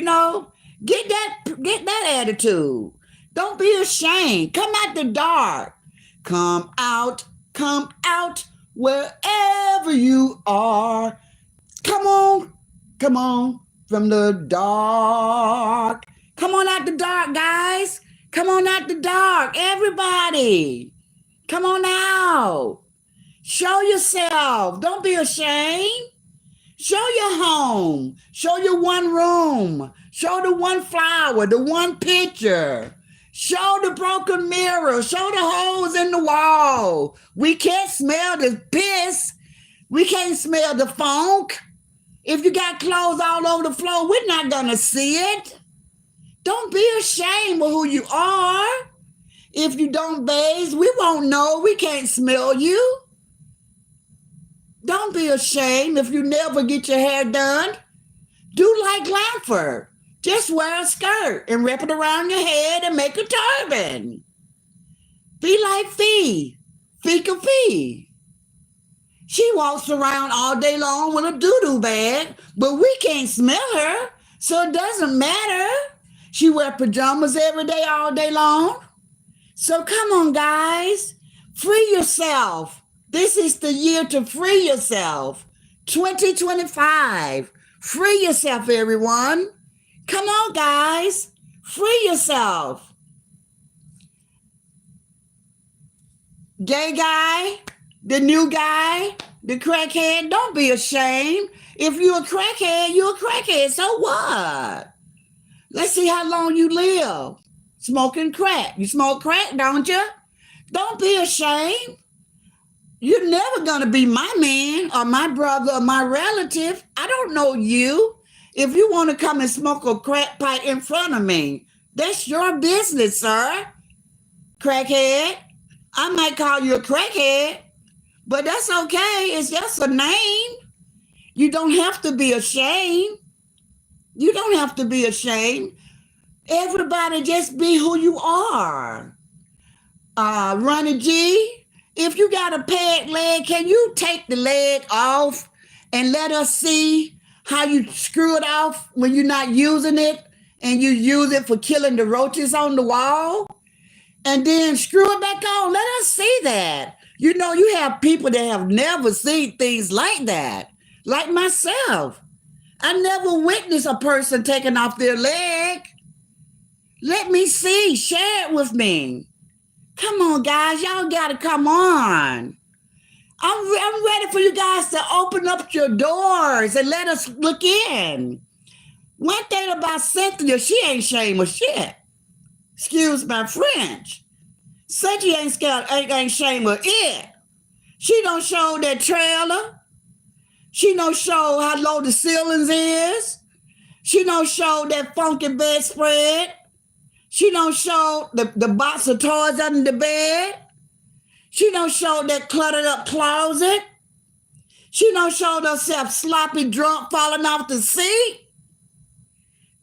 Get that attitude. Don't be ashamed. Come out the dark. Come out wherever you are. Come on from the dark. Come on out the dark, guys. Come on out the dark, everybody. Come on out. Show yourself. Don't be ashamed. Show your home. Show your one room. Show the one flower, the one picture. Show the broken mirror. Show the holes in the wall. We can't smell the piss. We can't smell the funk. If you got clothes all over the floor, we're not going to see it. Don't be ashamed of who you are. If you don't bathe, we won't know. We can't smell you. Don't be ashamed if you never get your hair done. Do like Langford. Just wear a skirt and wrap it around your head and make a turban. Be like Fee. Fika Fee. She walks around all day long with a doo-doo bag, but we can't smell her, so it doesn't matter. She wears pajamas every day, all day long. So come on, guys. Free yourself. This is the year to free yourself. 2025. Free yourself, everyone. Come on, guys. Free yourself. Gay guy, the new guy, the crackhead, don't be ashamed. If you're a crackhead, you're a crackhead. So what? Let's see how long you live. Smoking crack. You smoke crack, don't you? Don't be ashamed. You're never going to be my man or my brother or my relative. I don't know you. If you want to come and smoke a crack pipe in front of me, that's your business, sir. Crackhead. I might call you a crackhead, but that's okay. It's just a name. You don't have to be ashamed. You don't have to be ashamed. Everybody just be who you are. Ronnie G, if you got a peg leg, can you take the leg off and let us see how you screw it off when you're not using it and you use it for killing the roaches on the wall? And then screw it back on. Let us see that. You have people that have never seen things like that, like myself. I never witnessed a person taking off their leg. Let me see. Share it with me. Come on, guys. Y'all got to come on. I'm ready for you guys to open up your doors and let us look in. One thing about Cynthia, she ain't ashamed of shit. Excuse my French. Cynthia ain't ashamed of it. She don't show that trailer. She don't show how low the ceilings is. She don't show that funky bedspread. She don't show the box of toys under the bed. She don't show that cluttered up closet. She don't show herself sloppy drunk falling off the seat.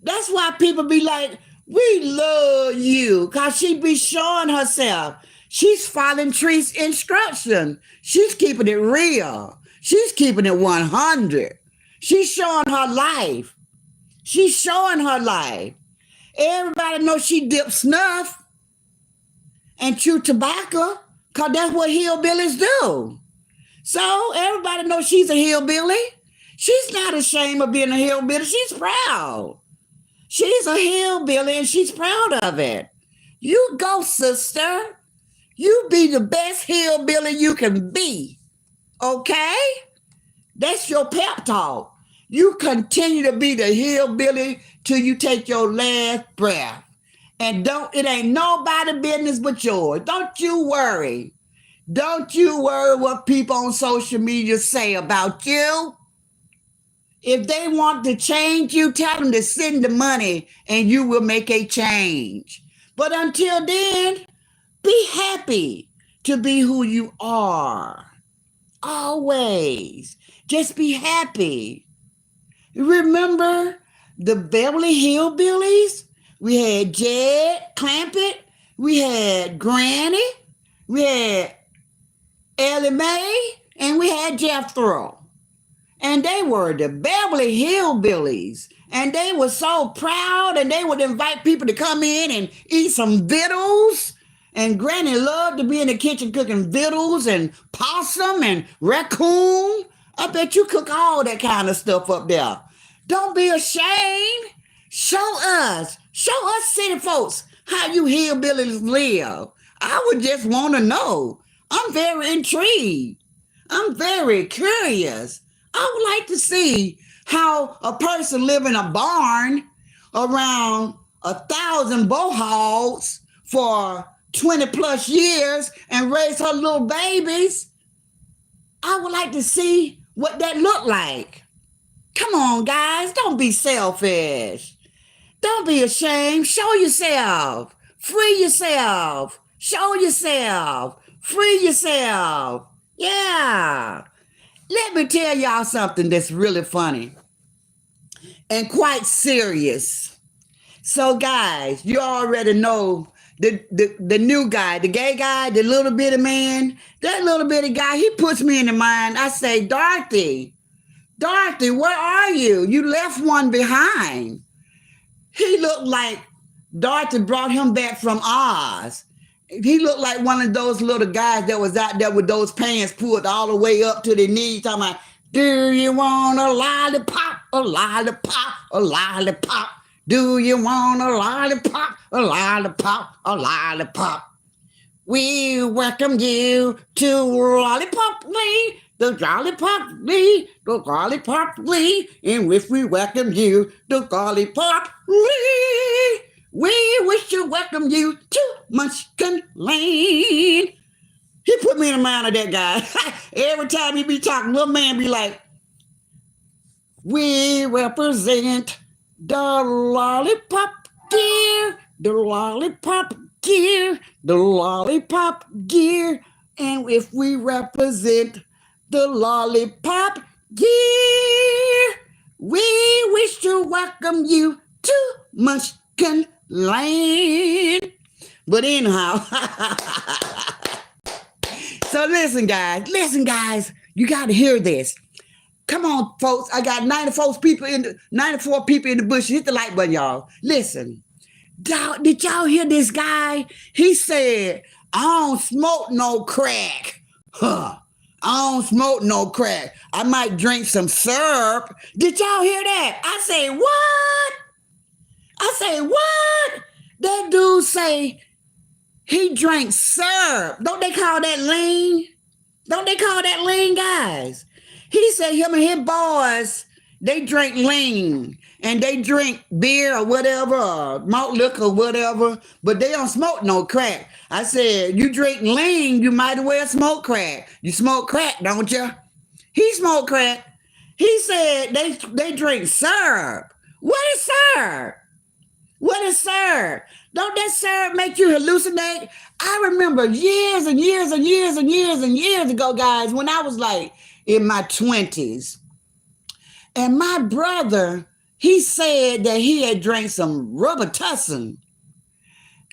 That's why people be like, we love you, because she be showing herself. She's following Tree's instruction. She's keeping it real. She's keeping it 100. She's showing her life. She's showing her life. Everybody knows she dips snuff and chew tobacco, because that's what hillbillies do. So everybody knows she's a hillbilly. She's not ashamed of being a hillbilly. She's proud. She's a hillbilly and she's proud of it. You go, sister. You be the best hillbilly you can be. Okay? That's your pep talk. You continue to be the hillbilly till you take your last breath. And it ain't nobody business but yours. Don't you worry. Don't you worry what people on social media say about you. If they want to change you, tell them to send the money and you will make a change. But until then, be happy to be who you are. Always. Just be happy. Remember the Beverly Hillbillies? We had Jed Clampett. We had Granny. We had Ellie Mae. And we had Jethro. And they were the Beverly Hillbillies. And they were so proud, and they would invite people to come in and eat some victuals. And Granny loved to be in the kitchen cooking victuals and possum and raccoon. I bet you cook all that kind of stuff up there. Don't be ashamed. Show us city folks, how you hillbillies live. I would just want to know. I'm very intrigued. I'm very curious. I would like to see how a person live in a barn around 1,000 bullhogs for 20 plus years and raise her little babies. I would like to see what that looked like. Come on, guys, don't be selfish. Don't be ashamed. Show yourself. Free yourself. Show yourself. Free yourself. Yeah. Let me tell y'all something that's really funny and quite serious. So, guys, you already know the new guy, the gay guy, the little bitty man, that little bitty guy, he puts me in the mind. I say, Dorothy, where are you? You left one behind. He looked like Dorothy brought him back from Oz. He looked like one of those little guys that was out there with those pants pulled all the way up to their knees, talking about, do you want a lollipop, a lollipop, a lollipop? Do you want a lollipop, a lollipop, a lollipop? We welcome you to Lollipop Lee, the Lollipop Lee, the Lollipop Lee, in which we welcome you to Lollipop Lee. We wish to welcome you to Munchkin Lane. He put me in the mind of that guy. Every time he be talking, little man be like, we represent the lollipop gear, the lollipop gear, the lollipop gear. And if we represent the lollipop gear, we wish to welcome you to Munchkin Lane. But anyhow, so listen, guys, you got to hear this. Come on, folks. I got 94 people in the bush. Hit the like button, y'all. Listen. Did y'all hear this guy? He said, I don't smoke no crack. I don't smoke no crack. I might drink some syrup. Did y'all hear that? I say, what? That dude say he drank syrup. Don't they call that lean? Guys? He said him and his boys, they drink lean and they drink beer or whatever, or malt liquor or whatever, but they don't smoke no crack. I said, you drink lean, you might as well smoke crack. You smoke crack, don't you? He smoked crack. He said they drink syrup. What is syrup? Don't that syrup make you hallucinate? I remember years and years ago, guys, when I was like in my 20s. And my brother, he said that he had drank some Robitussin.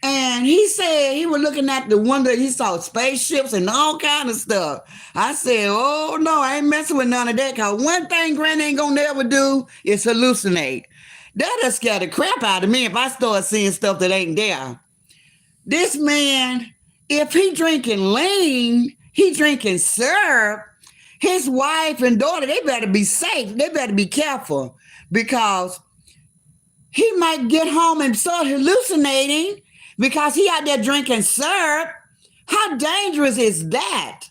And he said he was looking at the window, he saw spaceships and all kind of stuff. I said, oh no, I ain't messing with none of that, because one thing Granny ain't gonna never do is hallucinate. That'll scare the crap out of me if I start seeing stuff that ain't there. This man, if he drinking lean, he drinking syrup, his wife and daughter, they better be safe. They better be careful, because he might get home and start hallucinating because he out there drinking syrup. How dangerous is that?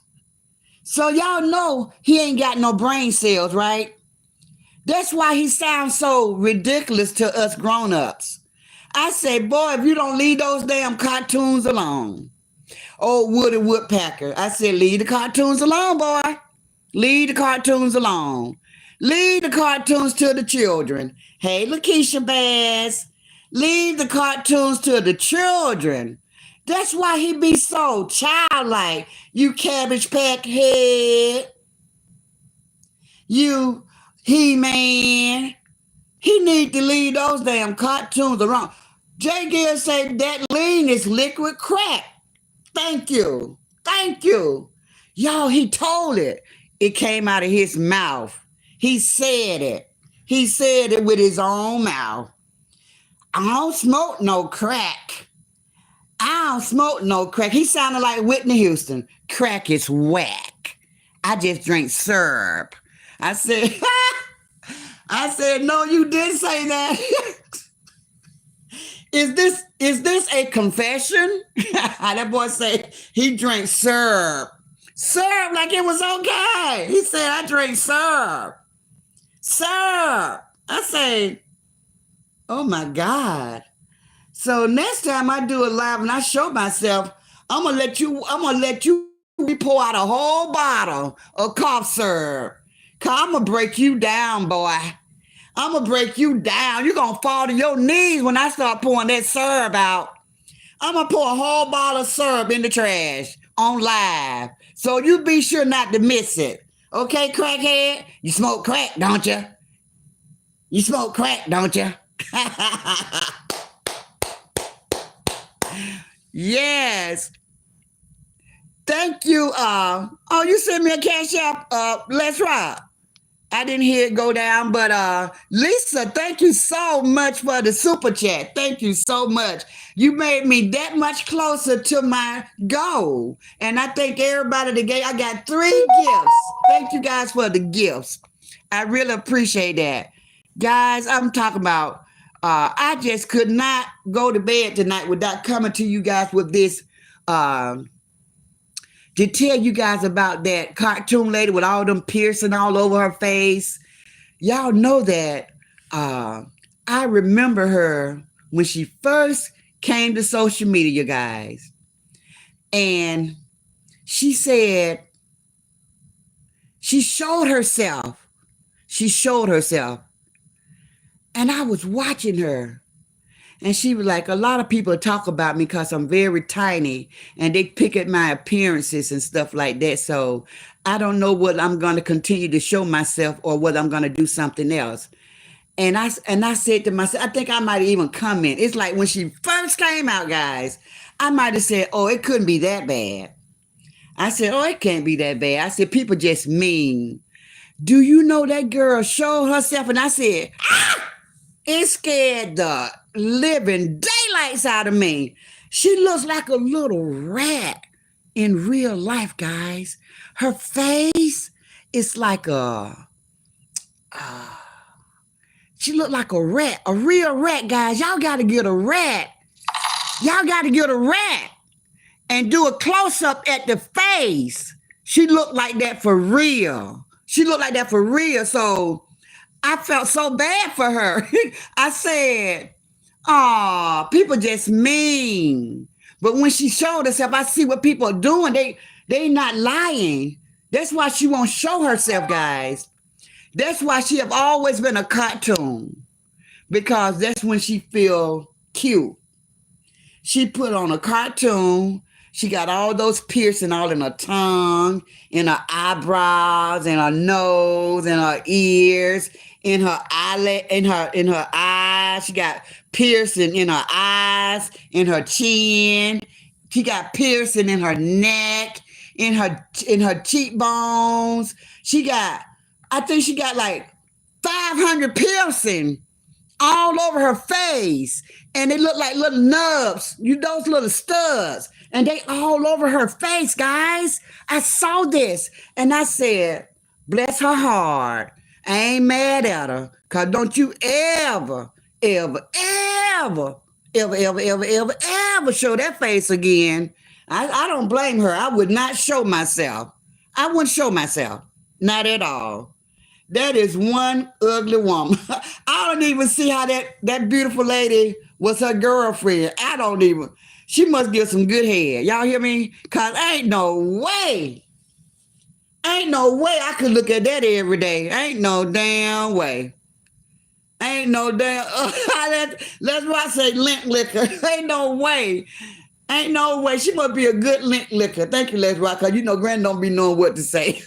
So y'all know he ain't got no brain cells, right? That's why he sounds so ridiculous to us grown-ups. I say, boy, if you don't leave those damn cartoons alone. Old Woody Woodpecker. I said, leave the cartoons alone, boy. Leave the cartoons alone. Leave the cartoons to the children. Hey, Lakeisha Bass. Leave the cartoons to the children. That's why he be so childlike. You Cabbage Patch head. You He-Man. He need to leave those damn cartoons alone. Jay Gill said that lean is liquid crack. Thank you. Thank you. Y'all, he told it. It came out of his mouth. He said it. He said it with his own mouth. I don't smoke no crack. I don't smoke no crack. He sounded like Whitney Houston. Crack is whack. I just drink syrup. I said, no, you didn't say that. Is this a confession? That boy said he drank syrup. Syrup like it was okay. He said, I drink syrup. Syrup. I say, oh my God. So next time I do it live and I show myself, I'm gonna let you pour out a whole bottle of cough syrup. Cause I'm gonna break you down, boy. I'm gonna break you down. You're gonna fall to your knees when I start pouring that syrup out. I'm gonna pour a whole bottle of syrup in the trash on live. So you be sure not to miss it. Okay, crackhead? You smoke crack, don't you? You smoke crack, don't you? Yes. Thank you. You sent me a cash app. Let's rock. I didn't hear it go down, but Lisa, thank you so much for the super chat. Thank you so much. You made me that much closer to my goal. And I thank everybody that gave. I got 3 gifts. Thank you guys for the gifts. I really appreciate that. Guys, I'm talking about, I just could not go to bed tonight without coming to you guys with this, to tell you guys about that cartoon lady with all them piercing all over her face. Y'all know that I remember her when she first came to social media, guys. And she said, she showed herself. She showed herself. And I was watching her. And she was like, a lot of people talk about me because I'm very tiny and they pick at my appearances and stuff like that. So I don't know what I'm going to continue to show myself or whether I'm going to do something else. And I said to myself, I think I might even comment. It's like when she first came out, guys, I might have said, oh, it couldn't be that bad. I said, oh, it can't be that bad. I said, people just mean. Do you know that girl showed herself? And I said, it scared the living daylights out of me. She looks like a little rat in real life, guys. Her face is like she looked like a rat, a real rat, guys. Y'all got to get a rat. Y'all got to get a rat and do a close-up at the face. She looked like that for real. She looked like that for real. So I felt so bad for her. I said, oh, people just mean. But when she showed herself, I see what people are doing. They not lying. That's why she won't show herself, guys. That's why she have always been a cartoon. Because that's when she feel cute. She put on a cartoon. She got all those piercing all in her tongue, in her eyebrows, in her nose, in her ears, in her eyelid, in her eyes. She got piercing in her eyes, in her chin. She got piercing in her neck, in her cheekbones. I think she got like 500 piercing all over her face. And they look like little nubs, those little studs. And they all over her face, guys. I saw this and I said, bless her heart. I ain't mad at her. Because don't you ever show that face again. I don't blame her. I would not show myself. I wouldn't show myself. Not at all. That is one ugly woman. I don't even see how that beautiful lady was her girlfriend. I don't even. She must give some good head. Y'all hear me? Cause ain't no way I could look at that every day. Ain't no damn way. Ain't no damn. That's why I say lint liquor. Ain't no way. Ain't no way. She must be a good lint liquor. Thank you, Les Rock, because you know Granny don't be knowing what to say.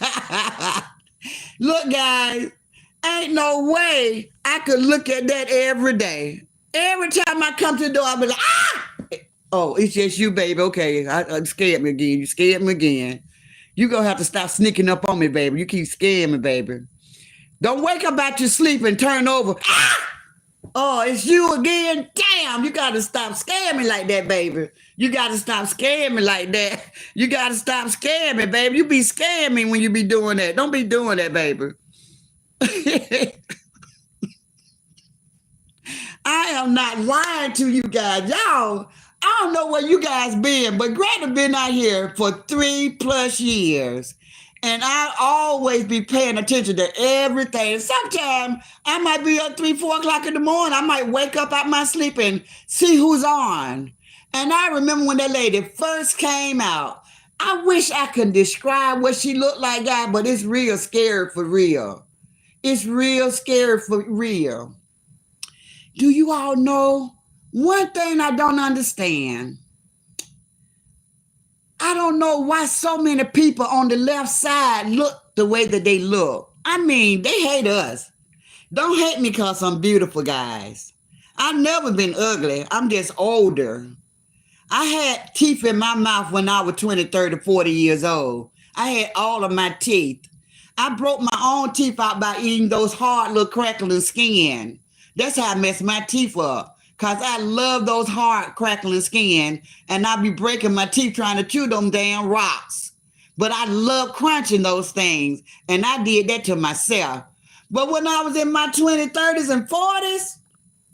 Look, guys, ain't no way I could look at that every day. Every time I come to the door, I'll be like, ah! Oh, it's just you, baby. Okay, I scared me again. You scared me again. You gonna have to stop sneaking up on me, baby. You keep scaring me, baby. Don't wake up out your sleep and turn over. Ah! Oh, it's you again? Damn, you gotta stop scaring me like that, baby. You gotta stop scaring me like that. You gotta stop scaring me, baby. You be scaring me when you be doing that. Don't be doing that, baby. I am not lying to you guys. Y'all, I don't know where you guys been, but Greta been out here for 3+ years. And I always be paying attention to everything. Sometimes I might be up 3, 4 o'clock in the morning. I might wake up out my sleep and see who's on. And I remember when that lady first came out. I wish I could describe what she looked like, guys, but it's real scary for real. It's real scary for real. Do you all know one thing I don't understand? I don't know why so many people on the left side look the way that they look. I mean, they hate us. Don't hate me because I'm beautiful, guys. I've never been ugly. I'm just older. I had teeth in my mouth when I was 20, 30, 40 years old. I had all of my teeth. I broke my own teeth out by eating those hard little crackling skin. That's how I messed my teeth up. Because I love those hard crackling skin. And I be breaking my teeth trying to chew them damn rocks. But I love crunching those things. And I did that to myself. But when I was in my 20s, 30s, and 40s,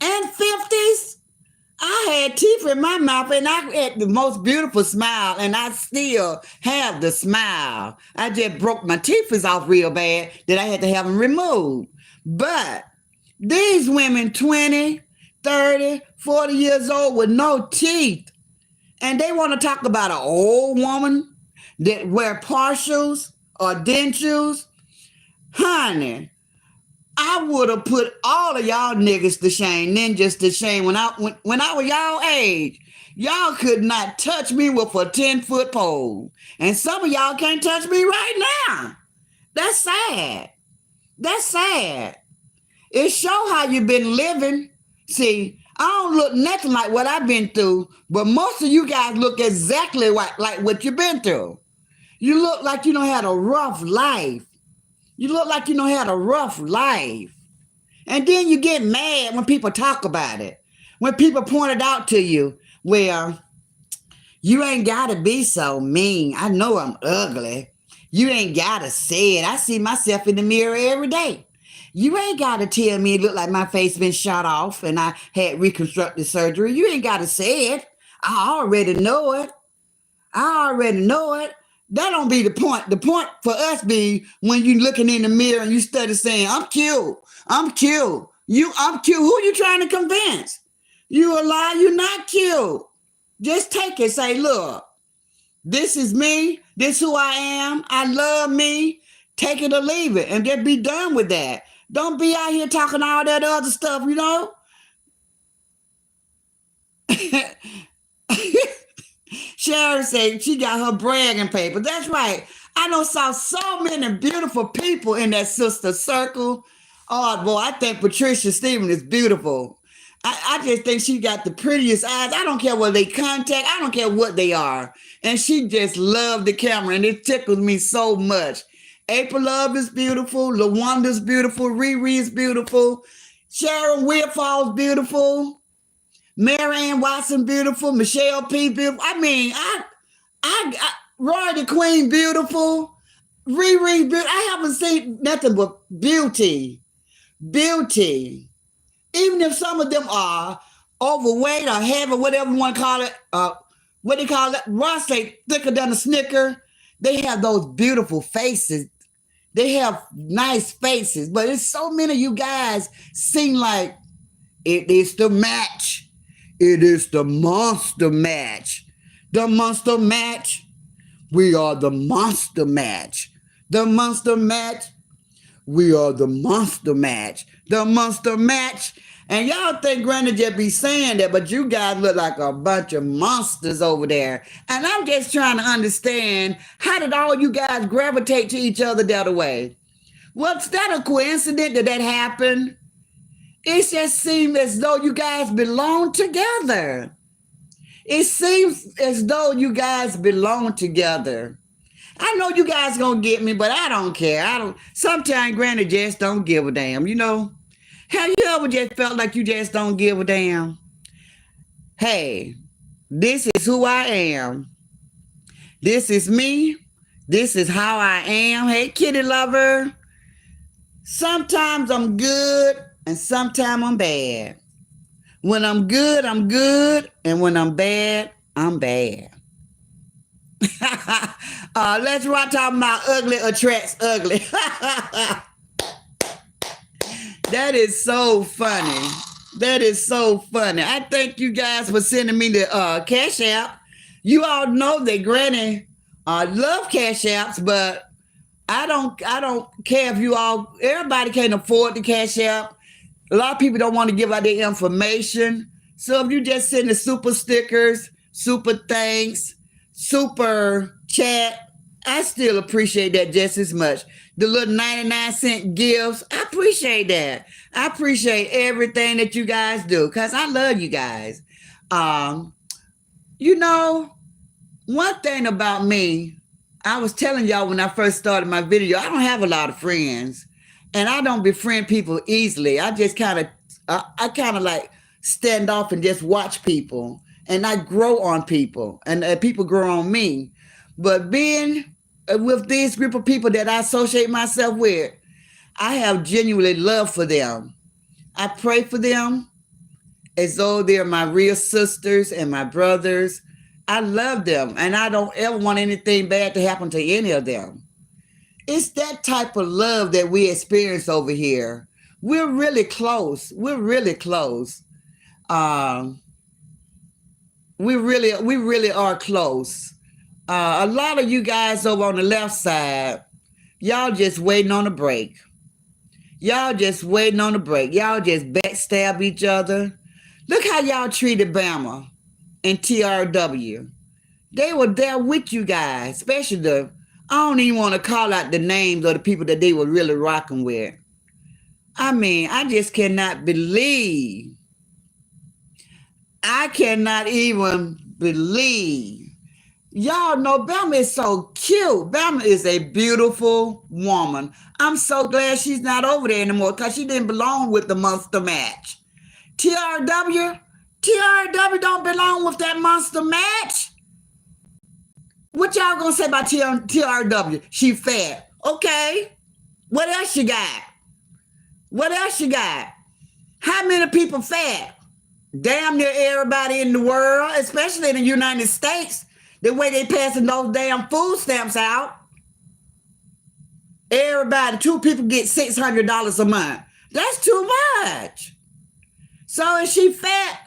and 50s, I had teeth in my mouth and I had the most beautiful smile, and I still have the smile. I just broke my teeth off real bad that I had to have them removed. But these women, 20, 30, 40 years old with no teeth, and they want to talk about an old woman that wear partials or dentures. Honey, I would have put all of y'all niggas to shame, ninjas to shame. When I was y'all age, y'all could not touch me with a 10-foot pole. And some of y'all can't touch me right now. That's sad. That's sad. It shows how you've been living. See, I don't look nothing like what I've been through, but most of you guys look exactly like what you've been through. You look like you don't had a rough life. You look like you don't had a rough life. And then you get mad when people talk about it. When people point it out to you, well, you ain't got to be so mean. I know I'm ugly. You ain't got to say it. I see myself in the mirror every day. You ain't got to tell me it looked like my face been shot off and I had reconstructive surgery. You ain't got to say it. I already know it. I already know it. That don't be the point. The point for us be when you looking in the mirror and you study saying, I'm cute. I'm cute. I'm cute. Who you trying to convince? You a lie. You're not cute. Just take it. Say, look, this is me. This who I am. I love me. Take it or leave it and just be done with that. Don't be out here talking all that other stuff, you know? Sharon said she got her bragging paper. That's right. I done saw so many beautiful people in that sister circle. Oh, boy, I think Patricia Stevens is beautiful. I just think she got the prettiest eyes. I don't care what they contact. I don't care what they are. And she just loved the camera, and it tickles me so much. April Love is beautiful. LaWanda's beautiful. Riri is beautiful. Sharon Whitfall's beautiful. Marianne Watson, beautiful. Michelle P, beautiful. I mean, I Roy the Queen, beautiful. Riri, beautiful. I haven't seen nothing but beauty. Beauty. Even if some of them are overweight or heavy, whatever you want to call it, what they call it, Ross say thicker than a Snicker. They have those beautiful faces. They have nice faces, but it's so many of you guys seem like it is the match. It is the monster match. The monster match. We are the monster match. The monster match. We are the monster match. The monster match. And y'all think Granny just be saying that, but you guys look like a bunch of monsters over there. And I'm just trying to understand, how did all you guys gravitate to each other that way? Was that a coincidence that happened? It just seemed as though you guys belong together. It seems as though you guys belong together. I know you guys gonna get me, but I don't care. Sometimes Granny just don't give a damn, you know? Have you ever just felt like you just don't give a damn? Hey, this is who I am. This is me. This is how I am. Hey, kitty lover. Sometimes I'm good and sometimes I'm bad. When I'm good, I'm good. And when I'm bad, I'm bad. Let's rock talking about ugly attracts ugly. That is so funny. That is so funny. I thank you guys for sending me the Cash App. You all know that Granny love Cash Apps, but I don't care if you all, everybody can't afford the Cash App. A lot of people don't want to give out their information. So if you just send the super stickers, super thanks, super chat, I still appreciate that just as much. The little 99-cent gifts, I appreciate that. I appreciate everything that you guys do because I love you guys. You know, one thing about me, I was telling y'all when I first started my video, I don't have a lot of friends and I don't befriend people easily. I just kind of like stand off and just watch people, and I grow on people and people grow on me. But being with this group of people that I associate myself with, I have genuinely love for them. I pray for them as though they're my real sisters and my brothers. I love them, and I don't ever want anything bad to happen to any of them. It's that type of love that we experience over here. We're really close. We're really close. We really are close. A lot of you guys over on the left side, y'all just waiting on a break. Y'all just waiting on a break. Y'all just backstab each other. Look how y'all treated Bama and TRW. They were there with you guys, especially I don't even want to call out the names of the people that they were really rocking with. I mean, I just cannot believe. I cannot even believe. Y'all know Bama is so cute. Bama is a beautiful woman. I'm so glad she's not over there anymore because she didn't belong with the monster match. TRW don't belong with that monster match. What y'all gonna say about TRW? She fat. Okay. What else you got? What else you got? How many people fat? Damn near everybody in the world, especially in the United States. The way they passing those damn food stamps out. Everybody, 2 people get $600 a month. That's too much. So is she fat?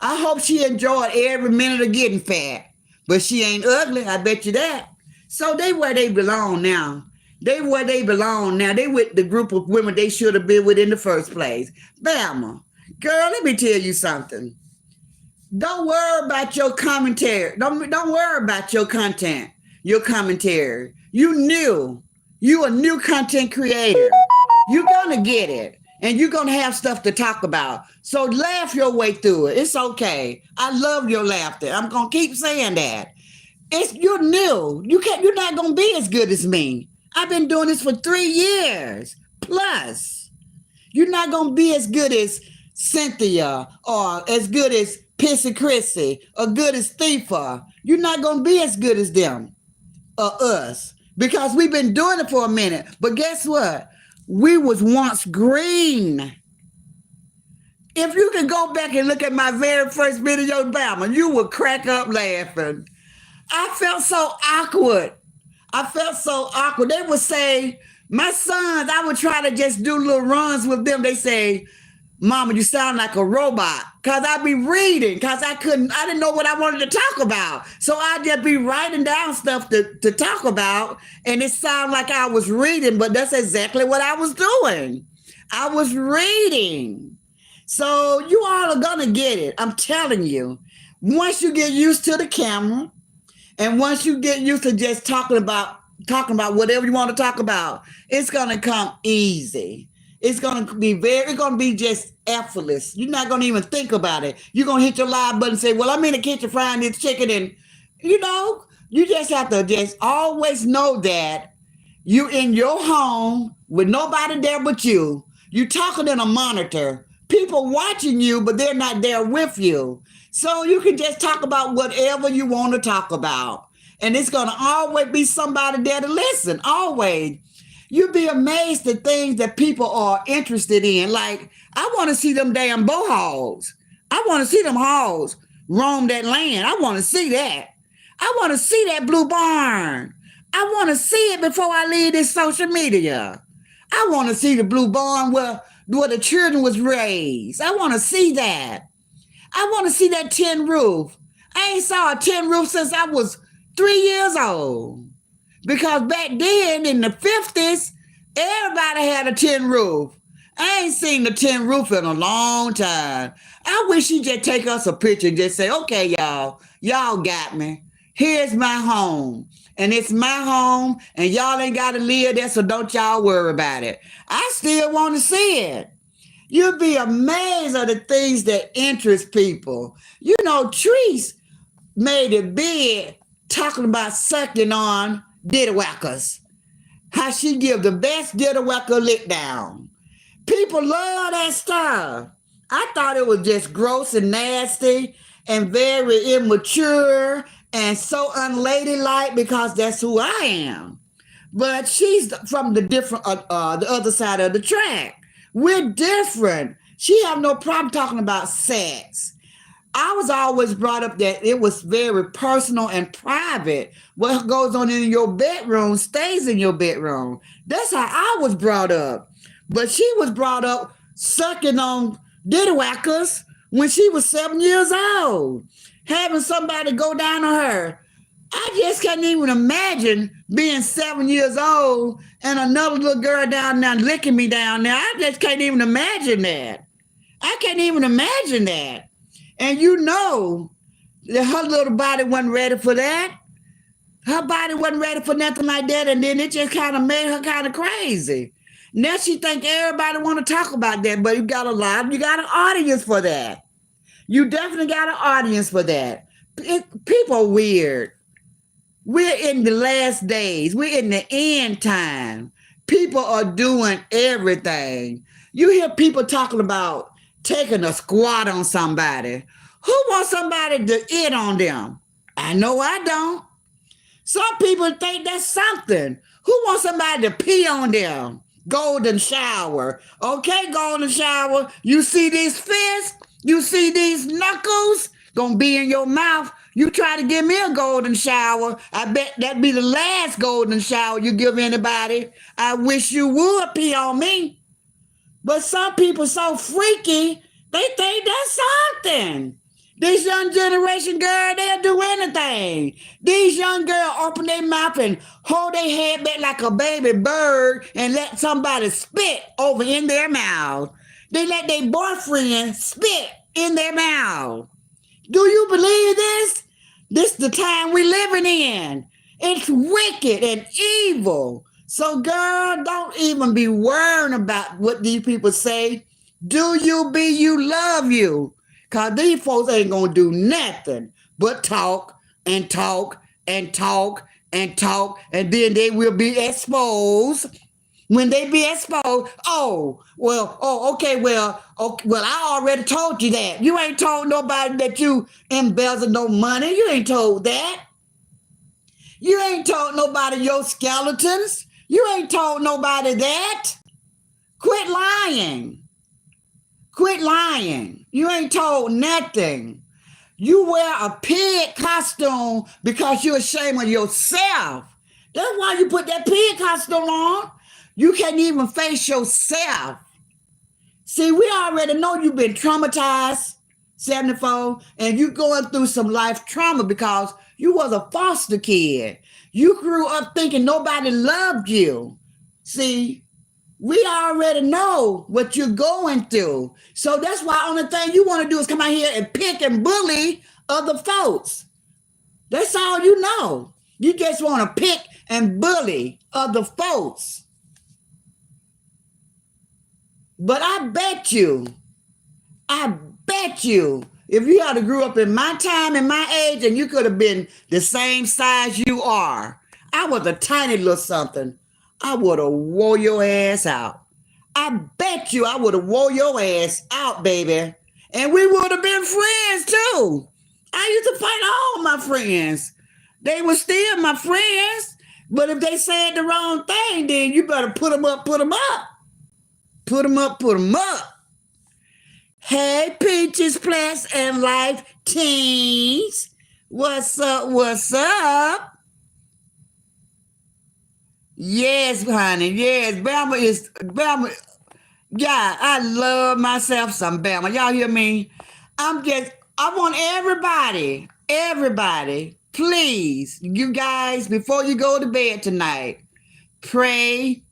I hope she enjoyed every minute of getting fat. But she ain't ugly, I bet you that. So they where they belong now. They where they belong now. They with the group of women they should have been with in the first place. Bama, girl, let me tell you something. Don't worry about your commentary. Don't worry about your content, your commentary. You a new content creator. You're gonna get it. And you're gonna have stuff to talk about. So laugh your way through it. It's okay. I love your laughter. I'm gonna keep saying that. You're new. You're not gonna be as good as me. I've been doing this for 3 years plus. You're not gonna be as good as Cynthia or as good as Pissy Chrissy or good as Thifa. You're not gonna be as good as them or us because we've been doing it for a minute. But guess what? We was once green. If you can go back and look at my very first video, Bama, you would crack up laughing. I felt so awkward. I felt so awkward. They would say, my sons, I would try to just do little runs with them. They say, Mama, you sound like a robot. Cause I'd be reading, cause I didn't know what I wanted to talk about. So I'd just be writing down stuff to talk about. And it sounded like I was reading, but that's exactly what I was doing. I was reading. So you all are gonna get it. I'm telling you. Once you get used to the camera, and once you get used to just talking about whatever you want to talk about, it's gonna come easy. It's gonna be just effortless. You're not gonna even think about it. You're gonna hit your live button and say, well, I'm in the kitchen frying this chicken, and you just have to just always know that you in your home with nobody there but you. You talking in a monitor. People watching you, but they're not there with you. So you can just talk about whatever you want to talk about. And it's going to always be somebody there to listen, always. You'd be amazed at things that people are interested in. Like, I want to see them damn bow hogs. I want to see them hogs roam that land. I want to see that. I want to see that blue barn. I want to see it before I leave this social media. I want to see the blue barn where the children was raised. I want to see that. I want to see that tin roof. I ain't saw a tin roof since I was 3 years old. Because back then in the 50s, everybody had a tin roof. I ain't seen the tin roof in a long time. I wish you just take us a picture and just say, okay, y'all got me. Here's my home. And it's my home, and y'all ain't got to live there, so don't y'all worry about it. I still want to see it. You'd be amazed at the things that interest people. Trees made it big talking about sucking on diddlewackers. How she give the best diddlewacker lick down. People love that stuff. I thought it was just gross and nasty and very immature and so unladylike because that's who I am. But she's from the other side of the track. We're different. She have no problem talking about sex. I was always brought up that it was very personal and private. What goes on in your bedroom stays in your bedroom. That's how I was brought up. But she was brought up sucking on diddlewackers when she was 7 years old. Having somebody go down on her. I just can't even imagine being 7 years old and another little girl down there licking me down there. I just can't even imagine that. I can't even imagine that. And that her little body wasn't ready for that. Her body wasn't ready for nothing like that. And then it just kind of made her kind of crazy. Now she think everybody want to talk about that, but you got an audience for that. You definitely got an audience for that. People are weird. We're in the last days. We're in the end time. People are doing everything. You hear people talking about taking a squat on somebody. Who wants somebody to eat on them? I know I don't. Some people think that's something. Who wants somebody to pee on them? Golden shower. Okay, golden shower. You see these fists? You see these knuckles? Gonna be in your mouth. You try to give me a golden shower, I bet that'd be the last golden shower you give anybody. I wish you would pee on me. But some people so freaky, they think that's something. This young generation girl, they'll do anything. These young girls open their mouth and hold their head back like a baby bird and let somebody spit over in their mouth. They let their boyfriend spit in their mouth. Do you believe this? This is the time we living in. It's wicked and evil. So, girl, don't even be worrying about what these people say. Do you be you love you? Because these folks ain't going to do nothing but talk and talk and talk and talk, and then they will be exposed. When they be exposed, okay, I already told you that. You ain't told nobody that you embezzle no money. You ain't told that. You ain't told nobody your skeletons. You ain't told nobody that. Quit lying. Quit lying. You ain't told nothing. You wear a pig costume because you're ashamed of yourself. That's why you put that pig costume on. You can't even face yourself. See, we already know you've been traumatized, 74, and you going through some life trauma because you was a foster kid. You grew up thinking nobody loved you. See, we already know what you're going through. So that's why only thing you want to do is come out here and pick and bully other folks. That's all you know. You just want to pick and bully other folks. But I bet you, if you had to grew up in my time and my age and you could have been the same size you are, I was a tiny little something, I would have wore your ass out. I bet you I would have wore your ass out, baby. And we would have been friends too. I used to fight all my friends. They were still my friends. But if they said the wrong thing, then you better put them up, put them up. Put them up, put them up. Hey, Peaches Plus and Life Teens. What's up, what's up? Yes, honey, yes. Bama. Yeah, I love myself some Bama. Y'all hear me? I want everybody, please, you guys, before you go to bed tonight, pray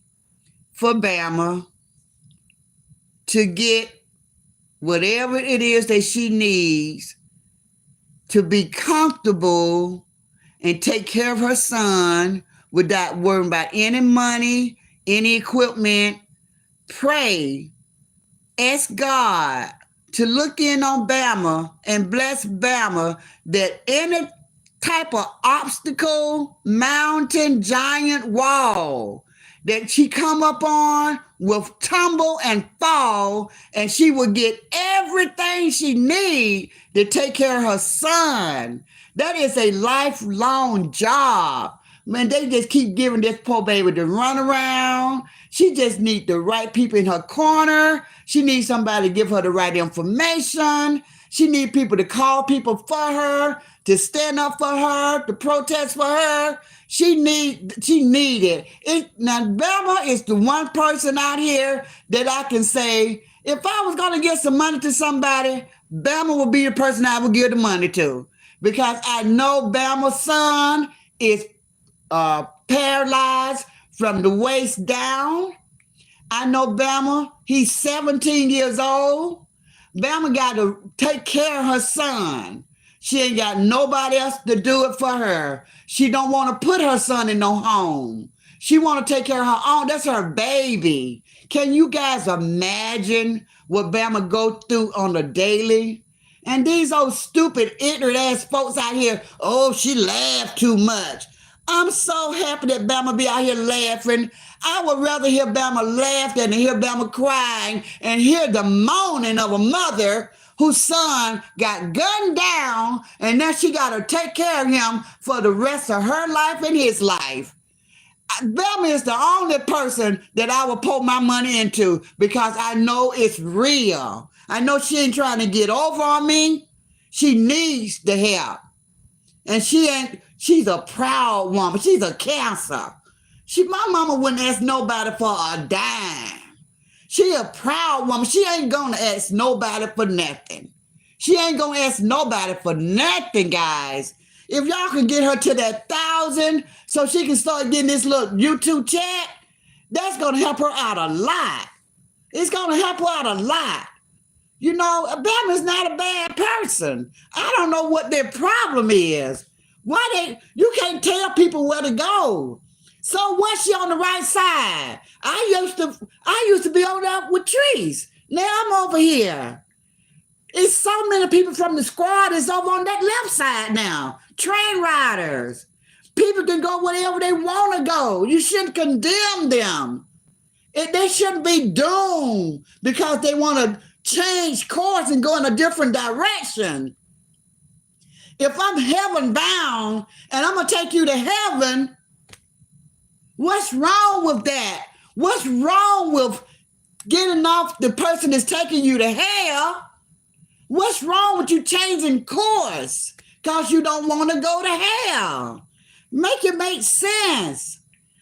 for Bama to get whatever it is that she needs to be comfortable and take care of her son without worrying about any money, any equipment. Pray, ask God to look in on Bama and bless Bama that any type of obstacle, mountain, giant wall that she come up on will tumble and fall, and she will get everything she need to take care of her son. That is a lifelong job. Man, they just keep giving this poor baby to run around. She just needs the right people in her corner. She needs somebody to give her the right information. She needs people to call people for her, to stand up for her, to protest for her. She needed it. Now, Bama is the one person out here that I can say, if I was going to give some money to somebody, Bama would be the person I would give the money to. Because I know Bama's son is paralyzed from the waist down. I know Bama, he's 17 years old. Bama got to take care of her son. She ain't got nobody else to do it for her. She don't want to put her son in no home. She want to take care of her own. That's her baby. Can you guys imagine what Bama go through on a daily? And these old stupid, ignorant ass folks out here, oh, she laughed too much. I'm so happy that Bama be out here laughing. I would rather hear Bama laugh than to hear Bama crying and hear the moaning of a mother whose son got gunned down, and now she got to take care of him for the rest of her life and his life. Bama is the only person that I will pour my money into because I know it's real. I know she ain't trying to get over on me. She needs the help. And she's a proud woman. She's a cancer. My mama wouldn't ask nobody for a dime. She a proud woman. She ain't gonna ask nobody for nothing. She ain't gonna ask nobody for nothing, guys. If y'all can get her to that 1,000 so she can start getting this little YouTube chat, that's gonna help her out a lot. It's gonna help her out a lot. You know, Bama's not a bad person. I don't know what their problem is. You can't tell people where to go. So once she on the right side, I used to be on up with trees. Now I'm over here. It's so many people from the squad is over on that left side now. Train riders. People can go wherever they want to go. You shouldn't condemn them. They shouldn't be doomed because they want to change course and go in a different direction. If I'm heaven bound and I'm going to take you to heaven, what's wrong with that? What's wrong with getting off the person that's taking you to hell? What's wrong with you changing course because you don't want to go to hell? Make it make sense.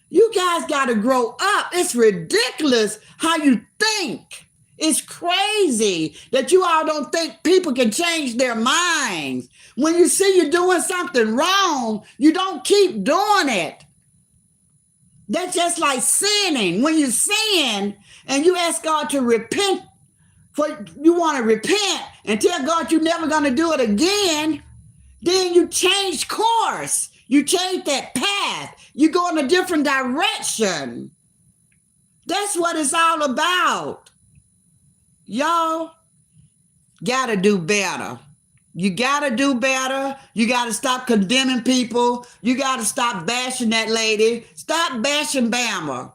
You guys got to grow up. It's ridiculous how you think. It's crazy that you all don't think people can change their minds. When you see you're doing something wrong, you don't keep doing it. That's just like sinning. When you sin and you ask God to repent, for you want to repent and tell God you're never going to do it again, then you change course. You change that path. You go in a different direction. That's what it's all about. Y'all got to do better. You got to do better. You got to stop condemning people. You got to stop bashing that lady. Stop bashing Bama.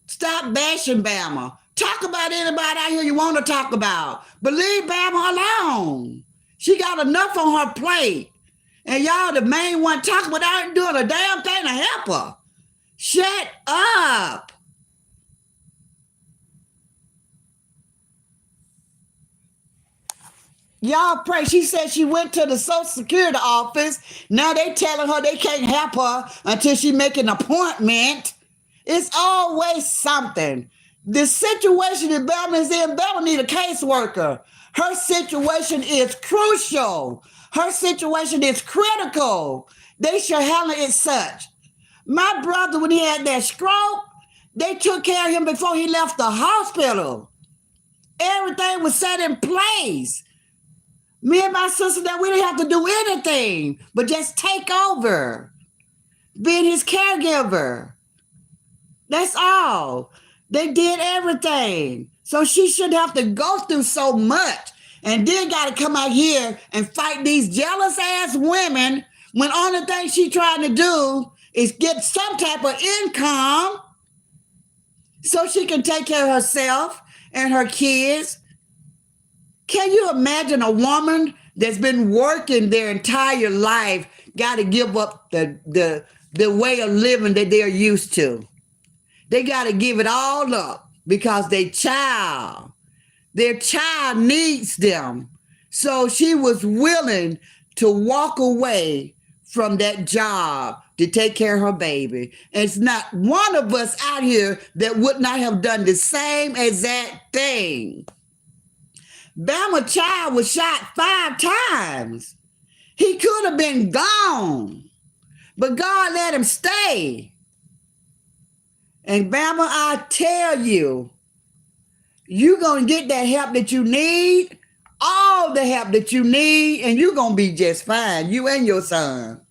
Stop bashing Bama. Talk about anybody out here you want to talk about. But leave Bama alone. She got enough on her plate. And y'all the main one talking without doing a damn thing to help her. Shut up. Y'all pray. She said she went to the Social Security office. Now they telling her they can't help her until she make an appointment. It's always something. The situation that Bella is in, Bella need a caseworker. Her situation is crucial. Her situation is critical. They should handle it such. My brother, when he had that stroke, they took care of him before he left the hospital. Everything was set in place. Me and my sister, that we didn't have to do anything but just take over, being his caregiver. That's all. They did everything. So she shouldn't have to go through so much and then got to come out here and fight these jealous ass women when only thing she trying to do is get some type of income so she can take care of herself and her kids. Can you imagine a woman that's been working their entire life got to give up the way of living that they're used to? They got to give it all up because their child needs them. So she was willing to walk away from that job to take care of her baby. And it's not one of us out here that would not have done the same exact thing. Bama child was shot 5 times. He could have been gone, but God let him stay. And Bama, I tell you, you're going to get that help that you need, all the help that you need, and you're going to be just fine. You and your son.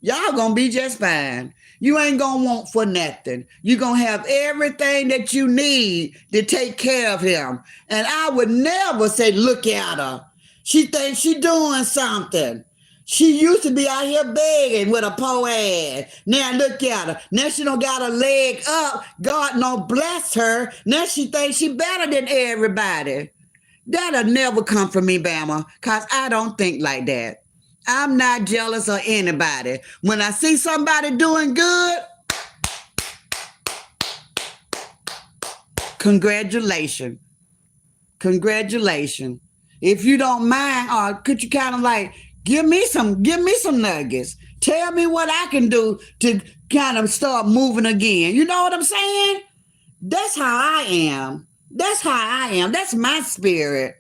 Y'all going to be just fine. You ain't going to want for nothing. You're going to have everything that you need to take care of him. And I would never say, look at her. She thinks she doing something. She used to be out here begging with a poor ass. Now look at her. Now she don't got her leg up. God don't bless her. Now she thinks she better than everybody. That'll never come from me, Bama, because I don't think like that. I'm not jealous of anybody. When I see somebody doing good, congratulations. Congratulations. If you don't mind, could you kind of like give me some nuggets. Tell me what I can do to kind of start moving again. You know what I'm saying? That's how I am. That's my spirit.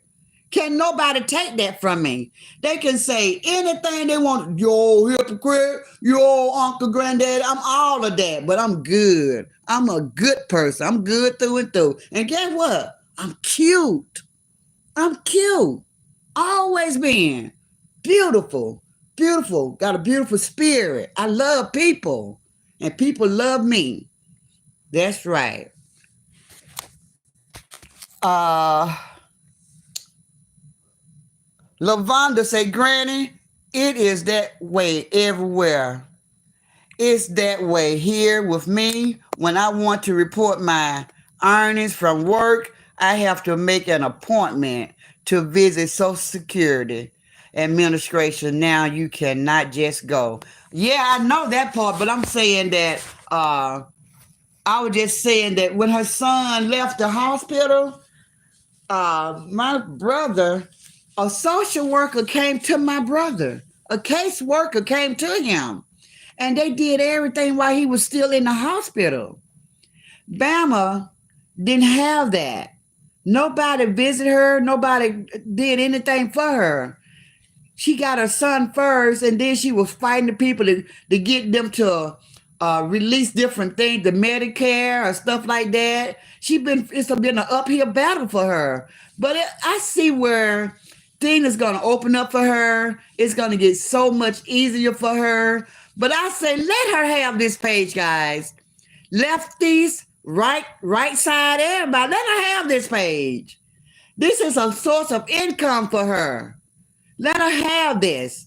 Can nobody take that from me? They can say anything they want. Yo, hypocrite. Yo, uncle, granddad. I'm all of that, but I'm good. I'm a good person. I'm good through and through. And guess what? I'm cute. Always been. Beautiful. Got a beautiful spirit. I love people. And people love me. That's right. LaVonda say, Granny, it is that way everywhere. It's that way here with me. When I want to report my earnings from work, I have to make an appointment to visit Social Security Administration. Now you cannot just go. Yeah, I know that part, but I'm saying that I was just saying that when her son left the hospital, my brother, a social worker came to my brother. A caseworker came to him. And they did everything while he was still in the hospital. Bama didn't have that. Nobody visited her. Nobody did anything for her. She got her son first, and then she was fighting the people to get them to release different things, the Medicare or stuff like that. It's been an uphill battle for her. But I see where things is going to open up for her. It's going to get so much easier for her. But I say, let her have this page, guys. Lefties, right side, everybody, let her have this page. This is a source of income for her. Let her have this.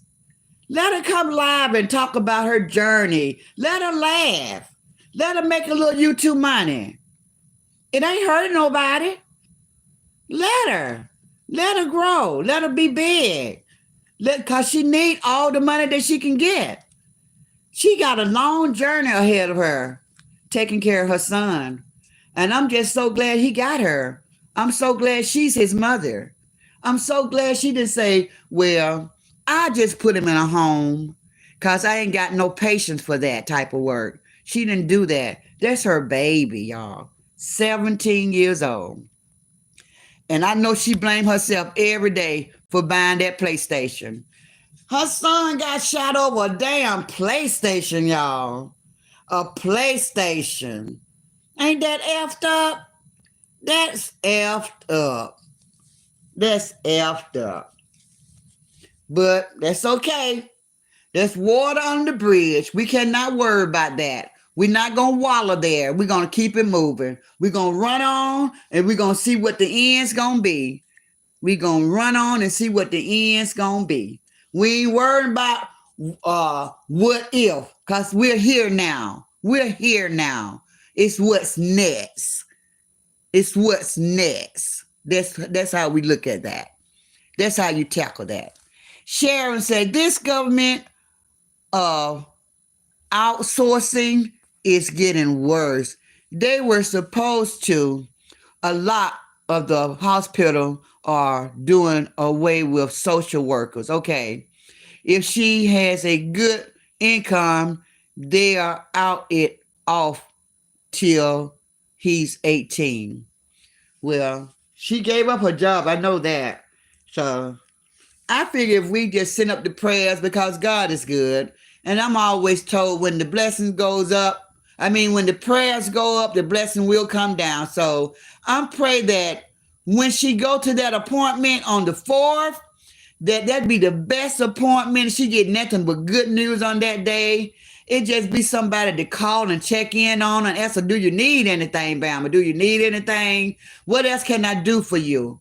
Let her come live and talk about her journey. Let her laugh. Let her make a little YouTube money. It ain't hurting nobody. Let her. Let her grow. Let her be big. Because she needs all the money that she can get. She got a long journey ahead of her, taking care of her son. And I'm just so glad he got her. I'm so glad she's his mother. I'm so glad she didn't say, well, I just put him in a home because I ain't got no patience for that type of work. She didn't do that. That's her baby, y'all. 17 years old. And I know she blamed herself every day for buying that PlayStation. Her son got shot over a damn PlayStation, y'all. A PlayStation. Ain't that effed up? That's effed up. That's effed up. But that's okay. There's water under the bridge. We cannot worry about that. We're not going to wallow there. We're going to keep it moving. We're going to run on and we're going to see what the end's going to be. We're going to run on and see what the end's going to be. We ain't worrying about what if, because we're here now. We're here now. It's what's next. It's what's next. That's how we look at that. That's how you tackle that. Sharon said, this government outsourcing is getting worse. They were supposed to, a lot of the hospital are doing away with social workers. Okay. If she has a good income, they are out it off till he's 18. Well, she gave up her job. I know that. So I figure if we just send up the prayers, because God is good. And I'm always told when the blessing goes up, when the prayers go up, the blessing will come down. So I'm praying that when she go to that appointment on the 4th, that'd be the best appointment. She get nothing but good news on that day. It just be somebody to call and check in on and ask her, do you need anything, Bama? Do you need anything? What else can I do for you?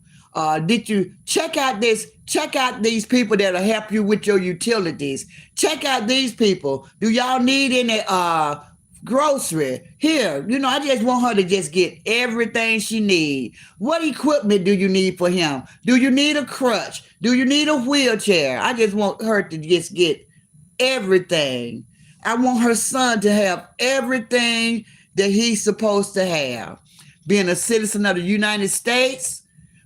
Did you check out these people that'll help you with your utilities? Check out these people. Do y'all need any grocery? Here, I just want her to just get everything she needs. What equipment do you need for him? Do you need a crutch? Do you need a wheelchair? I just want her to just get everything. I want her son to have everything that he's supposed to have. Being a citizen of the United States,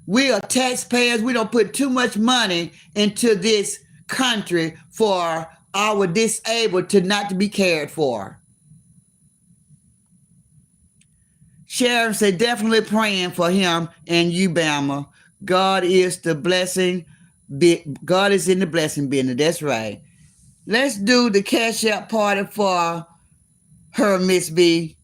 we are taxpayers. We don't put too much money into this country for our disabled to not to be cared for. Sharon said, definitely praying for him and you, Bama. God is the blessing. God is in the blessing business. That's right. Let's do the cash out party for her, Miss B.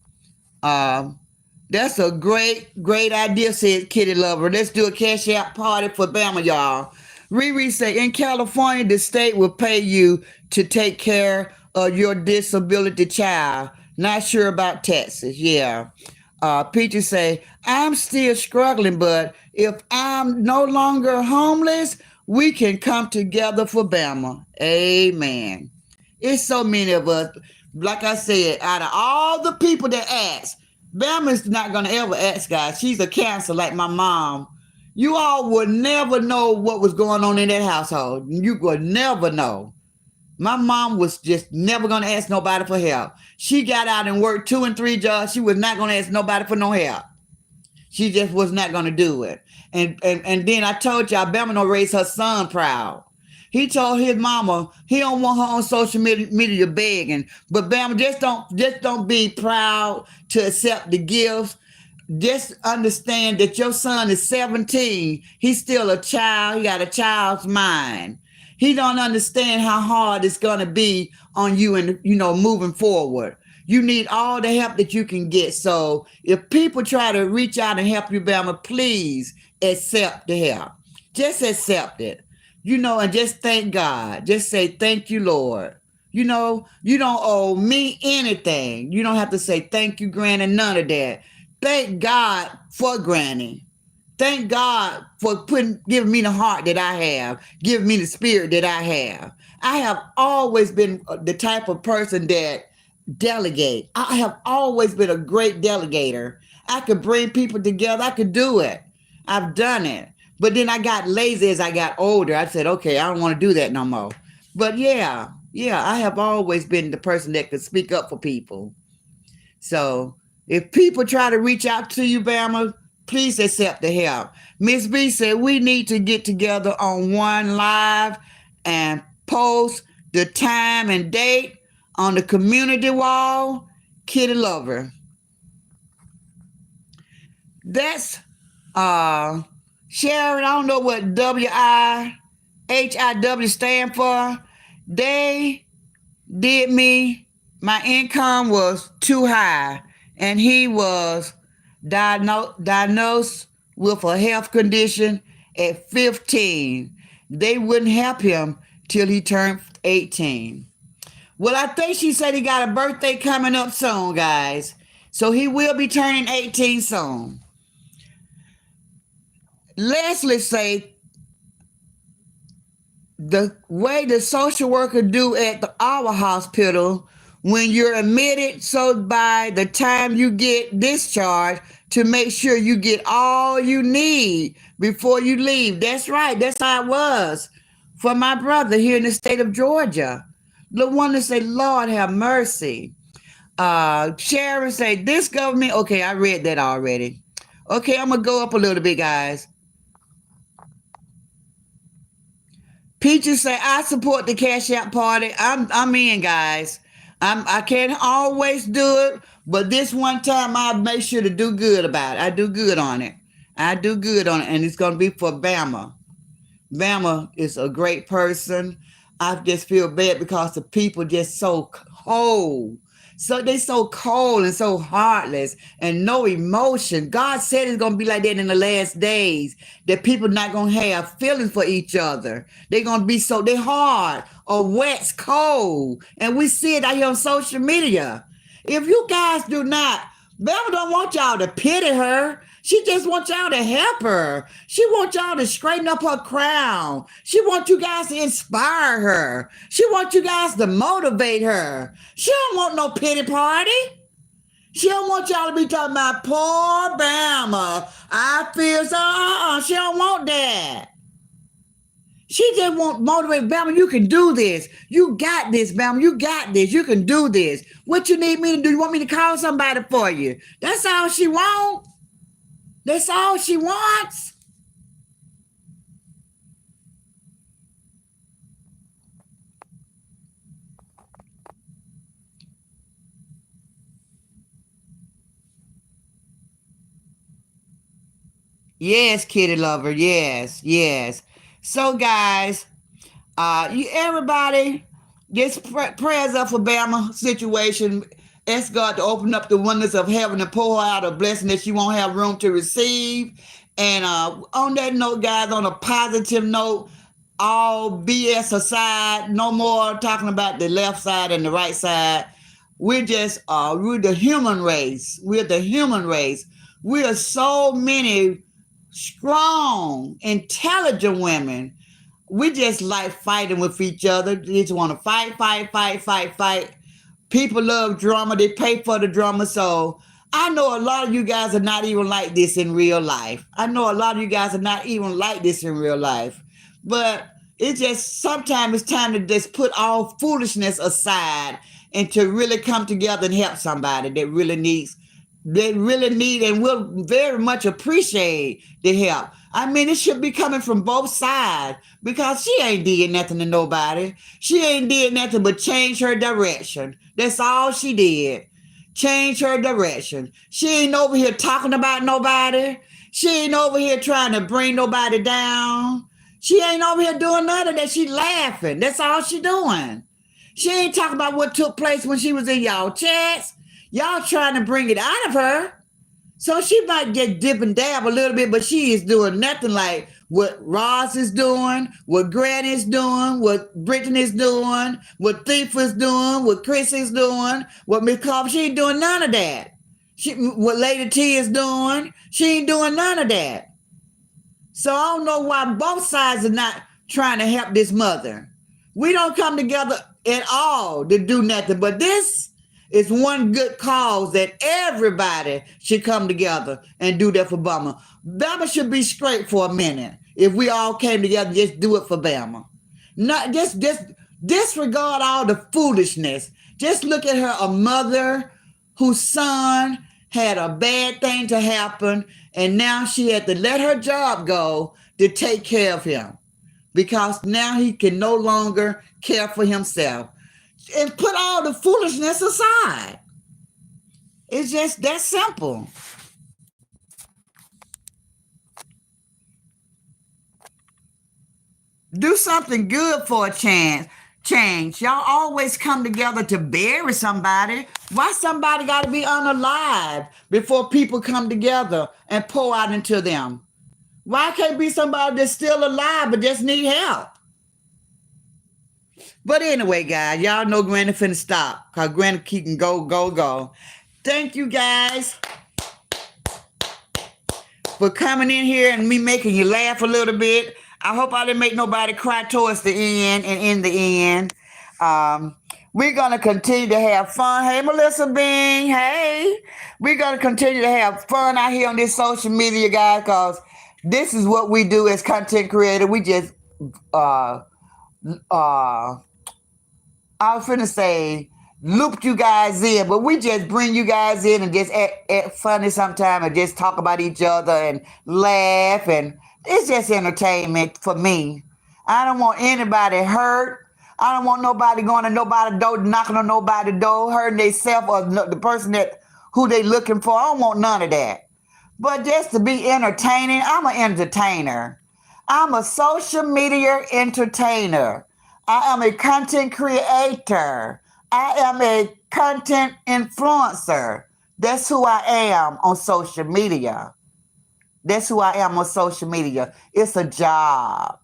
That's a great idea, said Kitty Lover. Let's do a cash out party for Bama, y'all. Riri said, in California, the state will pay you to take care of your disability child. Not sure about Texas. Yeah. Peachy say, I'm still struggling, but if I'm no longer homeless, we can come together for Bama. Amen. It's so many of us. Like I said, out of all the people that ask, Bama's not going to ever ask, guys. She's a cancer like my mom. You all would never know what was going on in that household. You would never know. My mom was just never going to ask nobody for help. She got out and worked 2 and 3 jobs. She was not going to ask nobody for no help. She just was not going to do it. And then I told y'all, Bama don't raise her son proud. He told his mama he don't want her on social media begging. But Bama, just don't be proud to accept the gifts. Just understand that your son is 17. He's still a child. He got a child's mind. He don't understand how hard it's gonna be on you and moving forward. You need all the help that you can get. So if people try to reach out and help you, Bama, please accept the help. Just accept it. And just thank God. Just say, thank you, Lord. You don't owe me anything. You don't have to say thank you, Granny, none of that. Thank God for Granny. Thank God for giving me the heart that I have, giving me the spirit that I have. I have always been the type of person that delegate. I have always been a great delegator. I could bring people together. I could do it. I've done it. But then I got lazy as I got older. I said, okay, I don't want to do that no more. But yeah, I have always been the person that could speak up for people. So if people try to reach out to you, Bama, please accept the help. Miss B said we need to get together on one live and post the time and date on the community wall. Kitty Lover. That's Sharon. I don't know what WIHIW stand for. They did me. My income was too high, and he was diagnosed with a health condition at 15. They wouldn't help him till he turned 18. Well, I think she said he got a birthday coming up soon, guys. So he will be turning 18 soon. Leslie say the way the social worker do at our hospital when you're admitted, so by the time you get discharged, to make sure you get all you need before you leave. That's right. That's how it was for my brother here in the state of Georgia. The one that say, Lord have mercy. Sharon say, this government. Okay, I read that already. Okay, I'm going to go up a little bit, guys. Peaches say, I support the Cash Out Party. I'm in, guys. I can't always do it, but this one time I'll make sure to do good about it. I do good on it. And it's going to be for Bama. Bama is a great person. I just feel bad because the people just so cold. So they so cold and so heartless and no emotion. God said it's going to be like that in the last days, that people not going to have feelings for each other. They're going to be they hard or wet, cold. And we see it out here on social media. If you guys do not, Bella don't want y'all to pity her. She just wants y'all to help her. She wants y'all to straighten up her crown. She wants you guys to inspire her. She wants you guys to motivate her. She don't want no pity party. She don't want y'all to be talking about poor Bama. I feel so. She don't want that. She just want to motivate Bama. You can do this. You got this, Bama. You got this. You can do this. What you need me to do? You want me to call somebody for you? That's all she wants. That's all she wants. Yes, Kitty Lover. Yes. So, guys, everybody, just prayers up for Bama situation. Ask God to open up the windows of heaven and pour out a blessing that she won't have room to receive. And on that note, guys, on a positive note, all BS aside, no more talking about the left side and the right side. We're the human race. We're the human race. We are so many strong, intelligent women. We just like fighting with each other. They just want to fight. People love drama. They pay for the drama. So I know a lot of you guys are not even like this in real life. But it's just sometimes it's time to just put all foolishness aside and to really come together and help somebody that really needs They really need and will very much appreciate the help. I mean, it should be coming from both sides because she ain't did nothing to nobody. She ain't did nothing but change her direction. That's all she did. Change her direction. She ain't over here talking about nobody. She ain't over here trying to bring nobody down. She ain't over here doing none of that. She laughing. That's all she doing. She ain't talking about what took place when she was in y'all chats. Y'all trying to bring it out of her. So she might get dip and dab a little bit, but she is doing nothing like what Ross is doing, what Grant is doing, what Brittany is doing, what Thief is doing, what Chris is doing, what Miss Cobb. She ain't doing none of that. What Lady T is doing, she ain't doing none of that. So I don't know why both sides are not trying to help this mother. We don't come together at all to do nothing, but this is one good cause that everybody should come together and do that for Bama. Bama should be straight for a minute. If we all came together, just do it for Bama. Not just disregard all the foolishness. Just look at her, a mother whose son had a bad thing to happen, and now she had to let her job go to take care of him because now he can no longer care for himself. And put all the foolishness aside. It's just that simple. Do something good for a change. Y'all always come together to bury somebody. Why somebody got to be unalive before people come together and pour out into them? Why can't be somebody that's still alive but just need help? But anyway, guys, y'all know Granny finna stop because Granny can go. Thank you, guys, for coming in here and me making you laugh a little bit. I hope I didn't make nobody cry towards the end and in the end. We're going to continue to have fun. Hey, Melissa Bing. Hey. We're going to continue to have fun out here on this social media, guys, because this is what we do as content creators. We just, I was finna say looped you guys in, but we just bring you guys in and just act funny sometimes and just talk about each other and laugh, and it's just entertainment for me. I don't want anybody hurt. I don't want nobody going to nobody's door, knocking on nobody's door, hurting themselves or the person who they looking for. I don't want none of that. But just to be entertaining, I'm an entertainer. I'm a social media entertainer. I am a content creator. I am a content influencer. That's who I am on social media. That's who I am on social media. It's a job.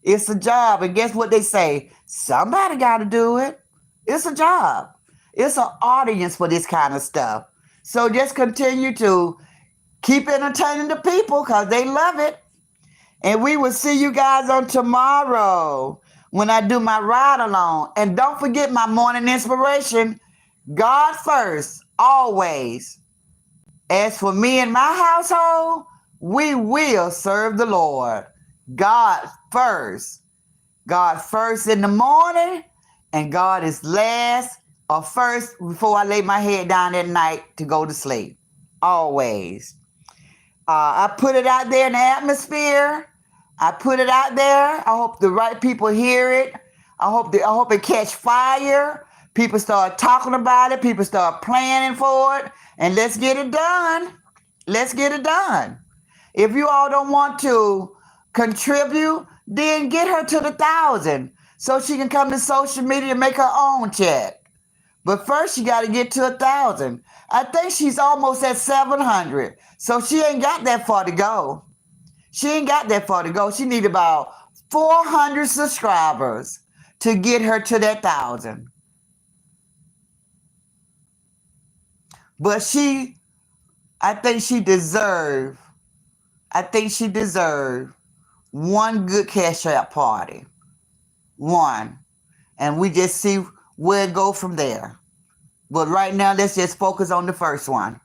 It's a job. And guess what they say? Somebody got to do it. It's a job. It's an audience for this kind of stuff. So just continue to keep entertaining the people because they love it. And we will see you guys on tomorrow when I do my ride along. And don't forget my morning inspiration. God first, always. As for me and my household, we will serve the Lord. God first. God first in the morning, and God is last or first before I lay my head down at night to go to sleep. Always. I put it out there in the atmosphere. I put it out there. I hope the right people hear it. I hope it catch fire. People start talking about it. People start planning for it. And let's get it done. Let's get it done. If you all don't want to contribute, then get her to the 1,000 so she can come to social media and make her own check. But first, she got to get to 1,000. I think she's almost at 700. So she ain't got that far to go. She ain't got that far to go. She need about 400 subscribers to get her to that 1,000. But I think she deserve one good cash out party. One. And we just see where it go from there. But right now, let's just focus on the first one.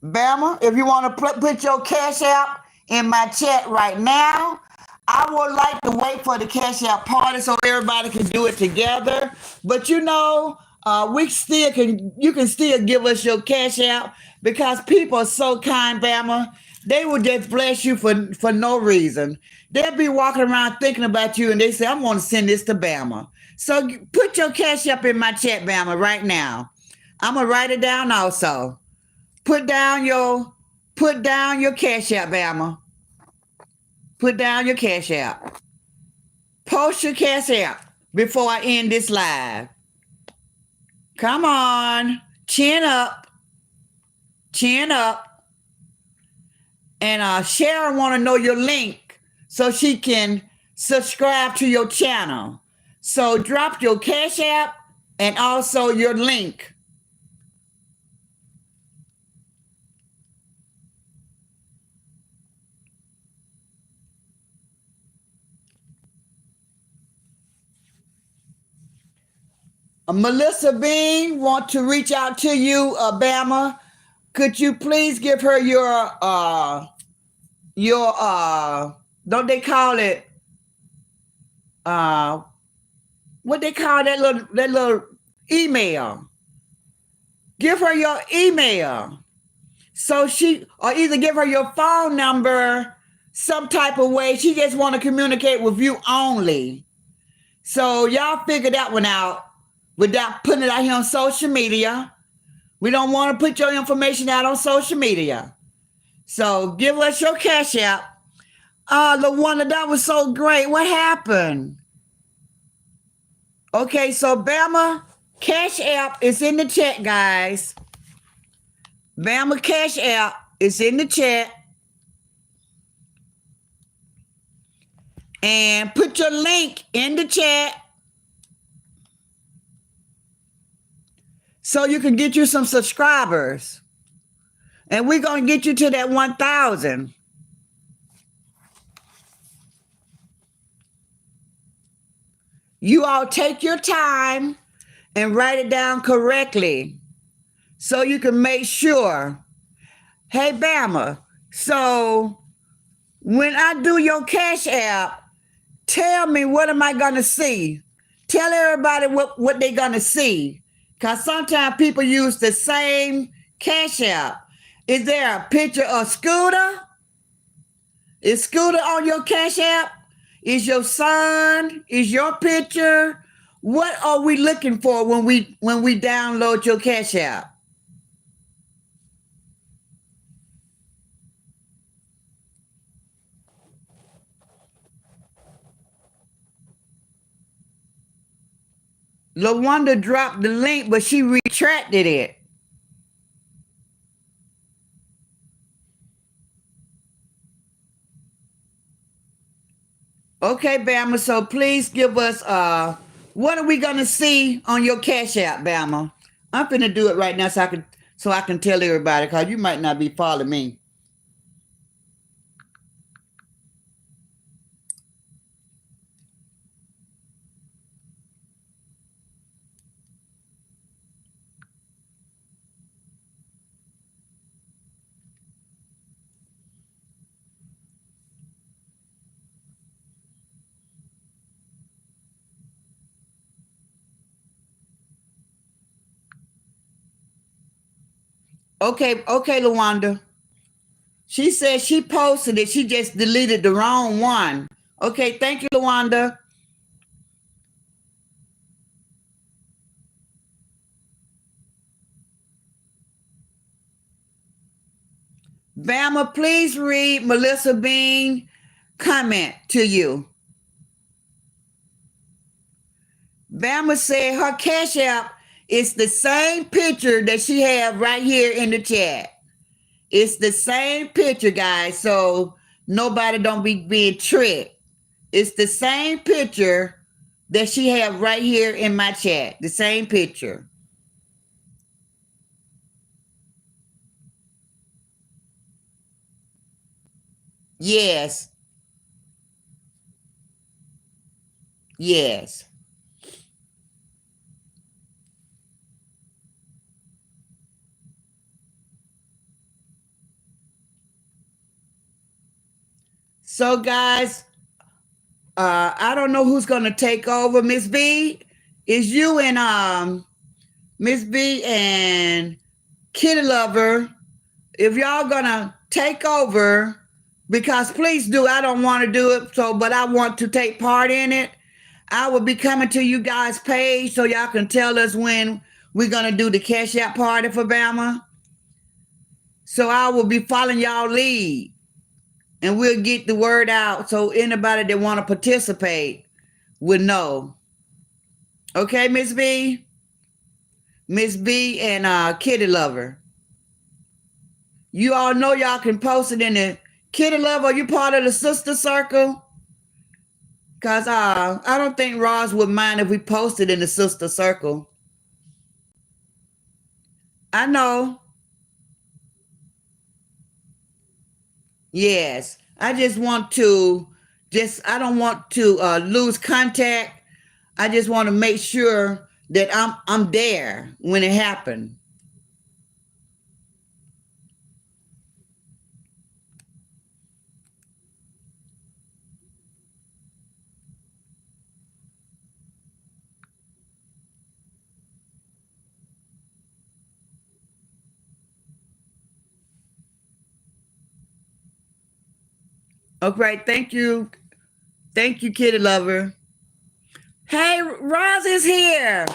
Bama, if you want to put your cash out in my chat right now, I would like to wait for the cash out party so everybody can do it together. But we still can. You can still give us your cash out because people are so kind, Bama. They will just bless you for no reason. They'll be walking around thinking about you, and they say, "I'm going to send this to Bama." So put your cash up in my chat, Bama, right now. I'm gonna write it down also. Put down your put down your cash app, Bama. Put down your cash app. Post your cash app before I end this live. Come on. Chin up. Chin up. And Sharon want to know your link so she can subscribe to your channel. So drop your cash app and also your link. Melissa Bean want to reach out to you, Bama. Could you please give her your don't they call it what they call that little email? Give her your email. So or either give her your phone number some type of way. She just want to communicate with you only. So y'all figure that one out without putting it out here on social media. We don't want to put your information out on social media. So give us your cash app. LaWanda, that was so great. What happened? Okay, so Bama cash app is in the chat, guys. Bama cash app is in the chat. And put your link in the chat so you can get you some subscribers. And we're going to get you to that 1,000. You all take your time and write it down correctly so you can make sure. Hey, Bama, so when I do your cash app, tell me what am I going to see? Tell everybody what they're going to see. Because sometimes people use the same cash app. Is there a picture of Scooter? Is Scooter on your cash app? Is your son? Is your picture? What are we looking for when we download your cash app? LaWanda dropped the link, but she retracted it. Okay, Bama, so please give us what are we gonna see on your cash app, Bama? I'm finna do it right now so I can tell everybody, because you might not be following me. Okay, LaWanda. She said she posted it. She just deleted the wrong one. Okay, thank you, LaWanda. Bama, please read Melissa Bean comment to you. Bama said her cash app is the same picture that she had right here in the chat. It's the same picture, guys, so nobody don't be being tricked. It's the same picture that she had right here in my chat. The same picture. Yes. Yes. So, guys, I don't know who's gonna take over. Miss B, is you and Miss B and Kitty Lover. If y'all gonna take over, because please do, I don't want to do it, so but I want to take part in it. I will be coming to you guys' page so y'all can tell us when we're gonna do the cash out party for Bama. So I will be following y'all lead, and we'll get the word out so anybody that want to participate will know. Okay, Miss B, and Kitty Lover. You all know y'all can post it in the Kitty Lover. Are you part of the sister circle? Because I don't think Roz would mind if we posted in the sister circle. I know. Yes. I just want to, I don't want to lose contact. I just want to make sure that I'm there when it happened. Okay, thank you. Thank you, Kitty Lover. Hey, Roz is here.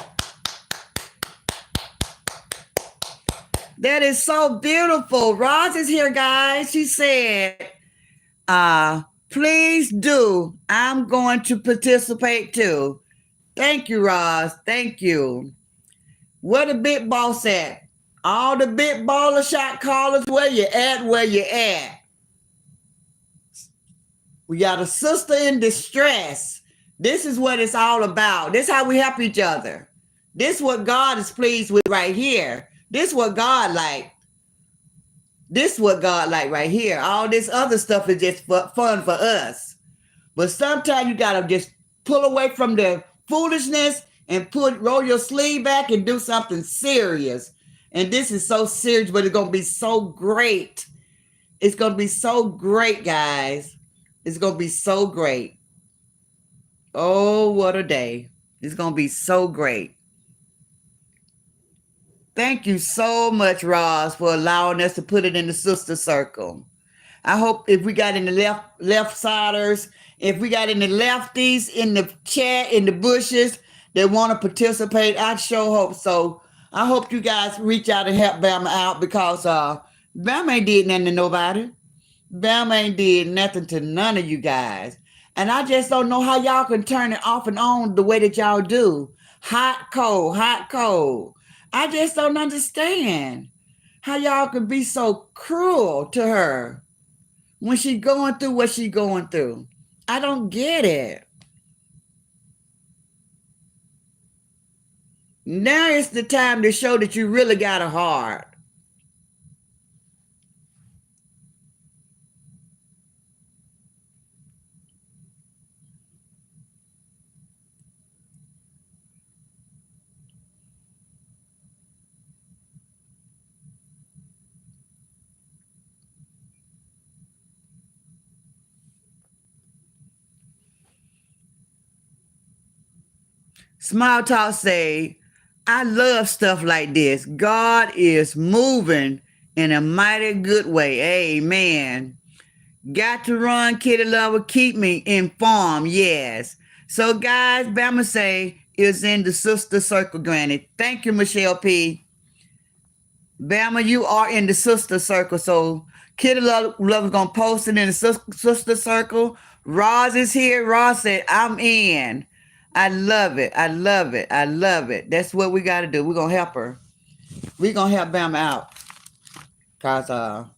That is so beautiful. Roz is here, guys. She said, please do. I'm going to participate too. Thank you, Roz. Thank you. Where the big boss at? All the big baller shot callers, where you at? Where you at? We got a sister in distress. This is what it's all about. This is how we help each other. This is what God is pleased with right here. This is what God like. This is what God like right here. All this other stuff is just fun for us. But sometimes you got to just pull away from the foolishness and roll your sleeve back and do something serious. And this is so serious, but it's going to be so great. It's going to be so great, guys. It's going to be so great. Oh, what a day. It's going to be so great. Thank you so much, Roz, for allowing us to put it in the sister circle. I hope if we got any left siders, if we got any lefties in the chat, in the bushes that want to participate, I sure hope so. I hope you guys reach out and help Bama out, because Bama ain't did nothing to nobody. Bama ain't did nothing to none of you guys. And I just don't know how y'all can turn it off and on the way that y'all do. Hot, cold, hot, cold. I just don't understand how y'all can be so cruel to her when she's going through what she's going through. I don't get it. Now it's the time to show that you really got a heart. Small Talk say, I love stuff like this. God is moving in a mighty good way. Amen. Got to run, Kitty Lover. Keep me informed. Yes. So, guys, Bama say is in the sister circle, Granny. Thank you, Michelle P. Bama, you are in the sister circle. So, Kitty Lover's going to post it in the sister circle. Roz is here. Roz said, I'm in. I love it. I love it. I love it. That's what we got to do. We're going to help her. We're going to help Bama out. Because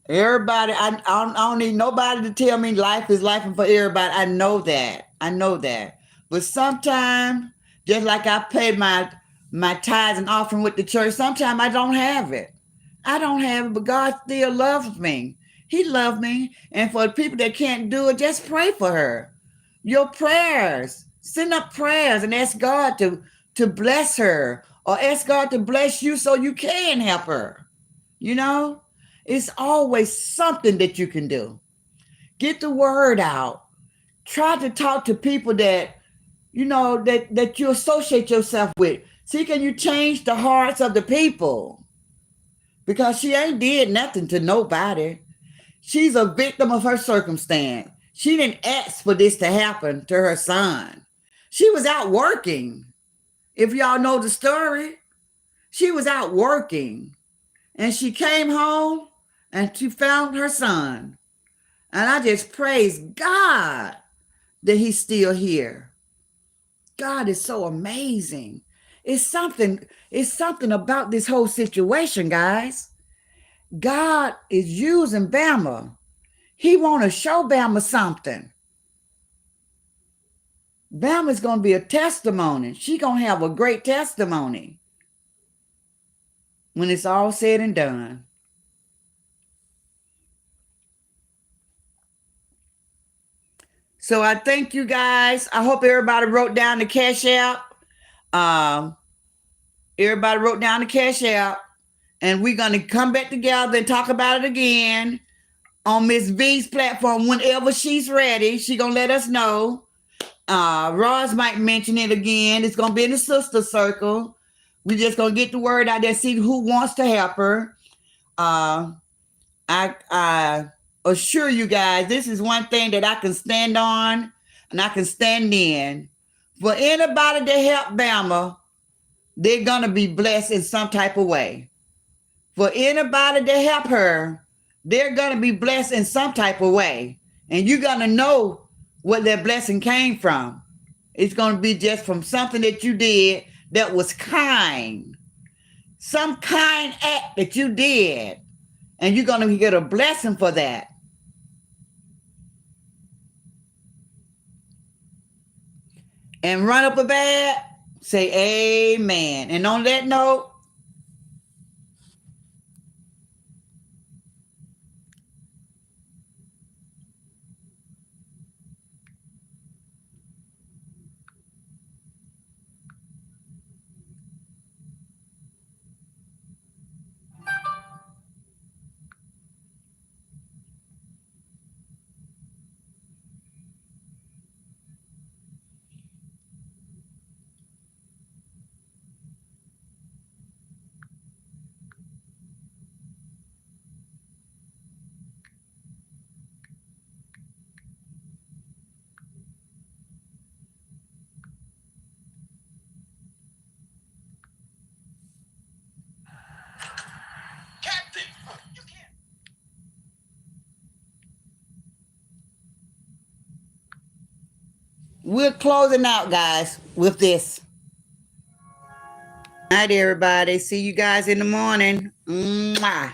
everybody, I don't need nobody to tell me life is life for everybody. I know that. I know that. But sometimes, just like I paid my tithes and offering with the church, sometimes I don't have it. I don't have it, but God still loves me. He loves me. And for the people that can't do it, just pray for her. Your prayers. Send up prayers and ask God to bless her, or ask God to bless you so you can help her. You know, it's always something that you can do. Get the word out. Try to talk to people that that you associate yourself with. See, can you change the hearts of the people? Because she ain't did nothing to nobody. She's a victim of her circumstance. She didn't ask for this to happen to her son. She was out working. If y'all know the story, she was out working and she came home and she found her son. And I just praise God that he's still here. God is so amazing. It's something about this whole situation, guys. God is using Bama. He want to show Bama something. Bama's going to be a testimony. She going to have a great testimony when it's all said and done. So I thank you guys. I hope everybody wrote down the cash out. Everybody wrote down the cash out. And we're going to come back together and talk about it again on Miss V's platform whenever she's ready. She's going to let us know. Roz might mention it again. It's going to be in the sister circle. We're just going to get the word out there, see who wants to help her. I assure you guys, this is one thing that I can stand on and I can stand in. For anybody to help Bama, they're going to be blessed in some type of way. For anybody to help her, they're going to be blessed in some type of way. And you're going to know where that blessing came from. It's going to be just from something that you did that was kind. Some kind act that you did. And you're going to get a blessing for that. And run up a bad, say amen. And on that note, we're closing out, guys, with this. All right, everybody. See you guys in the morning. Mwah.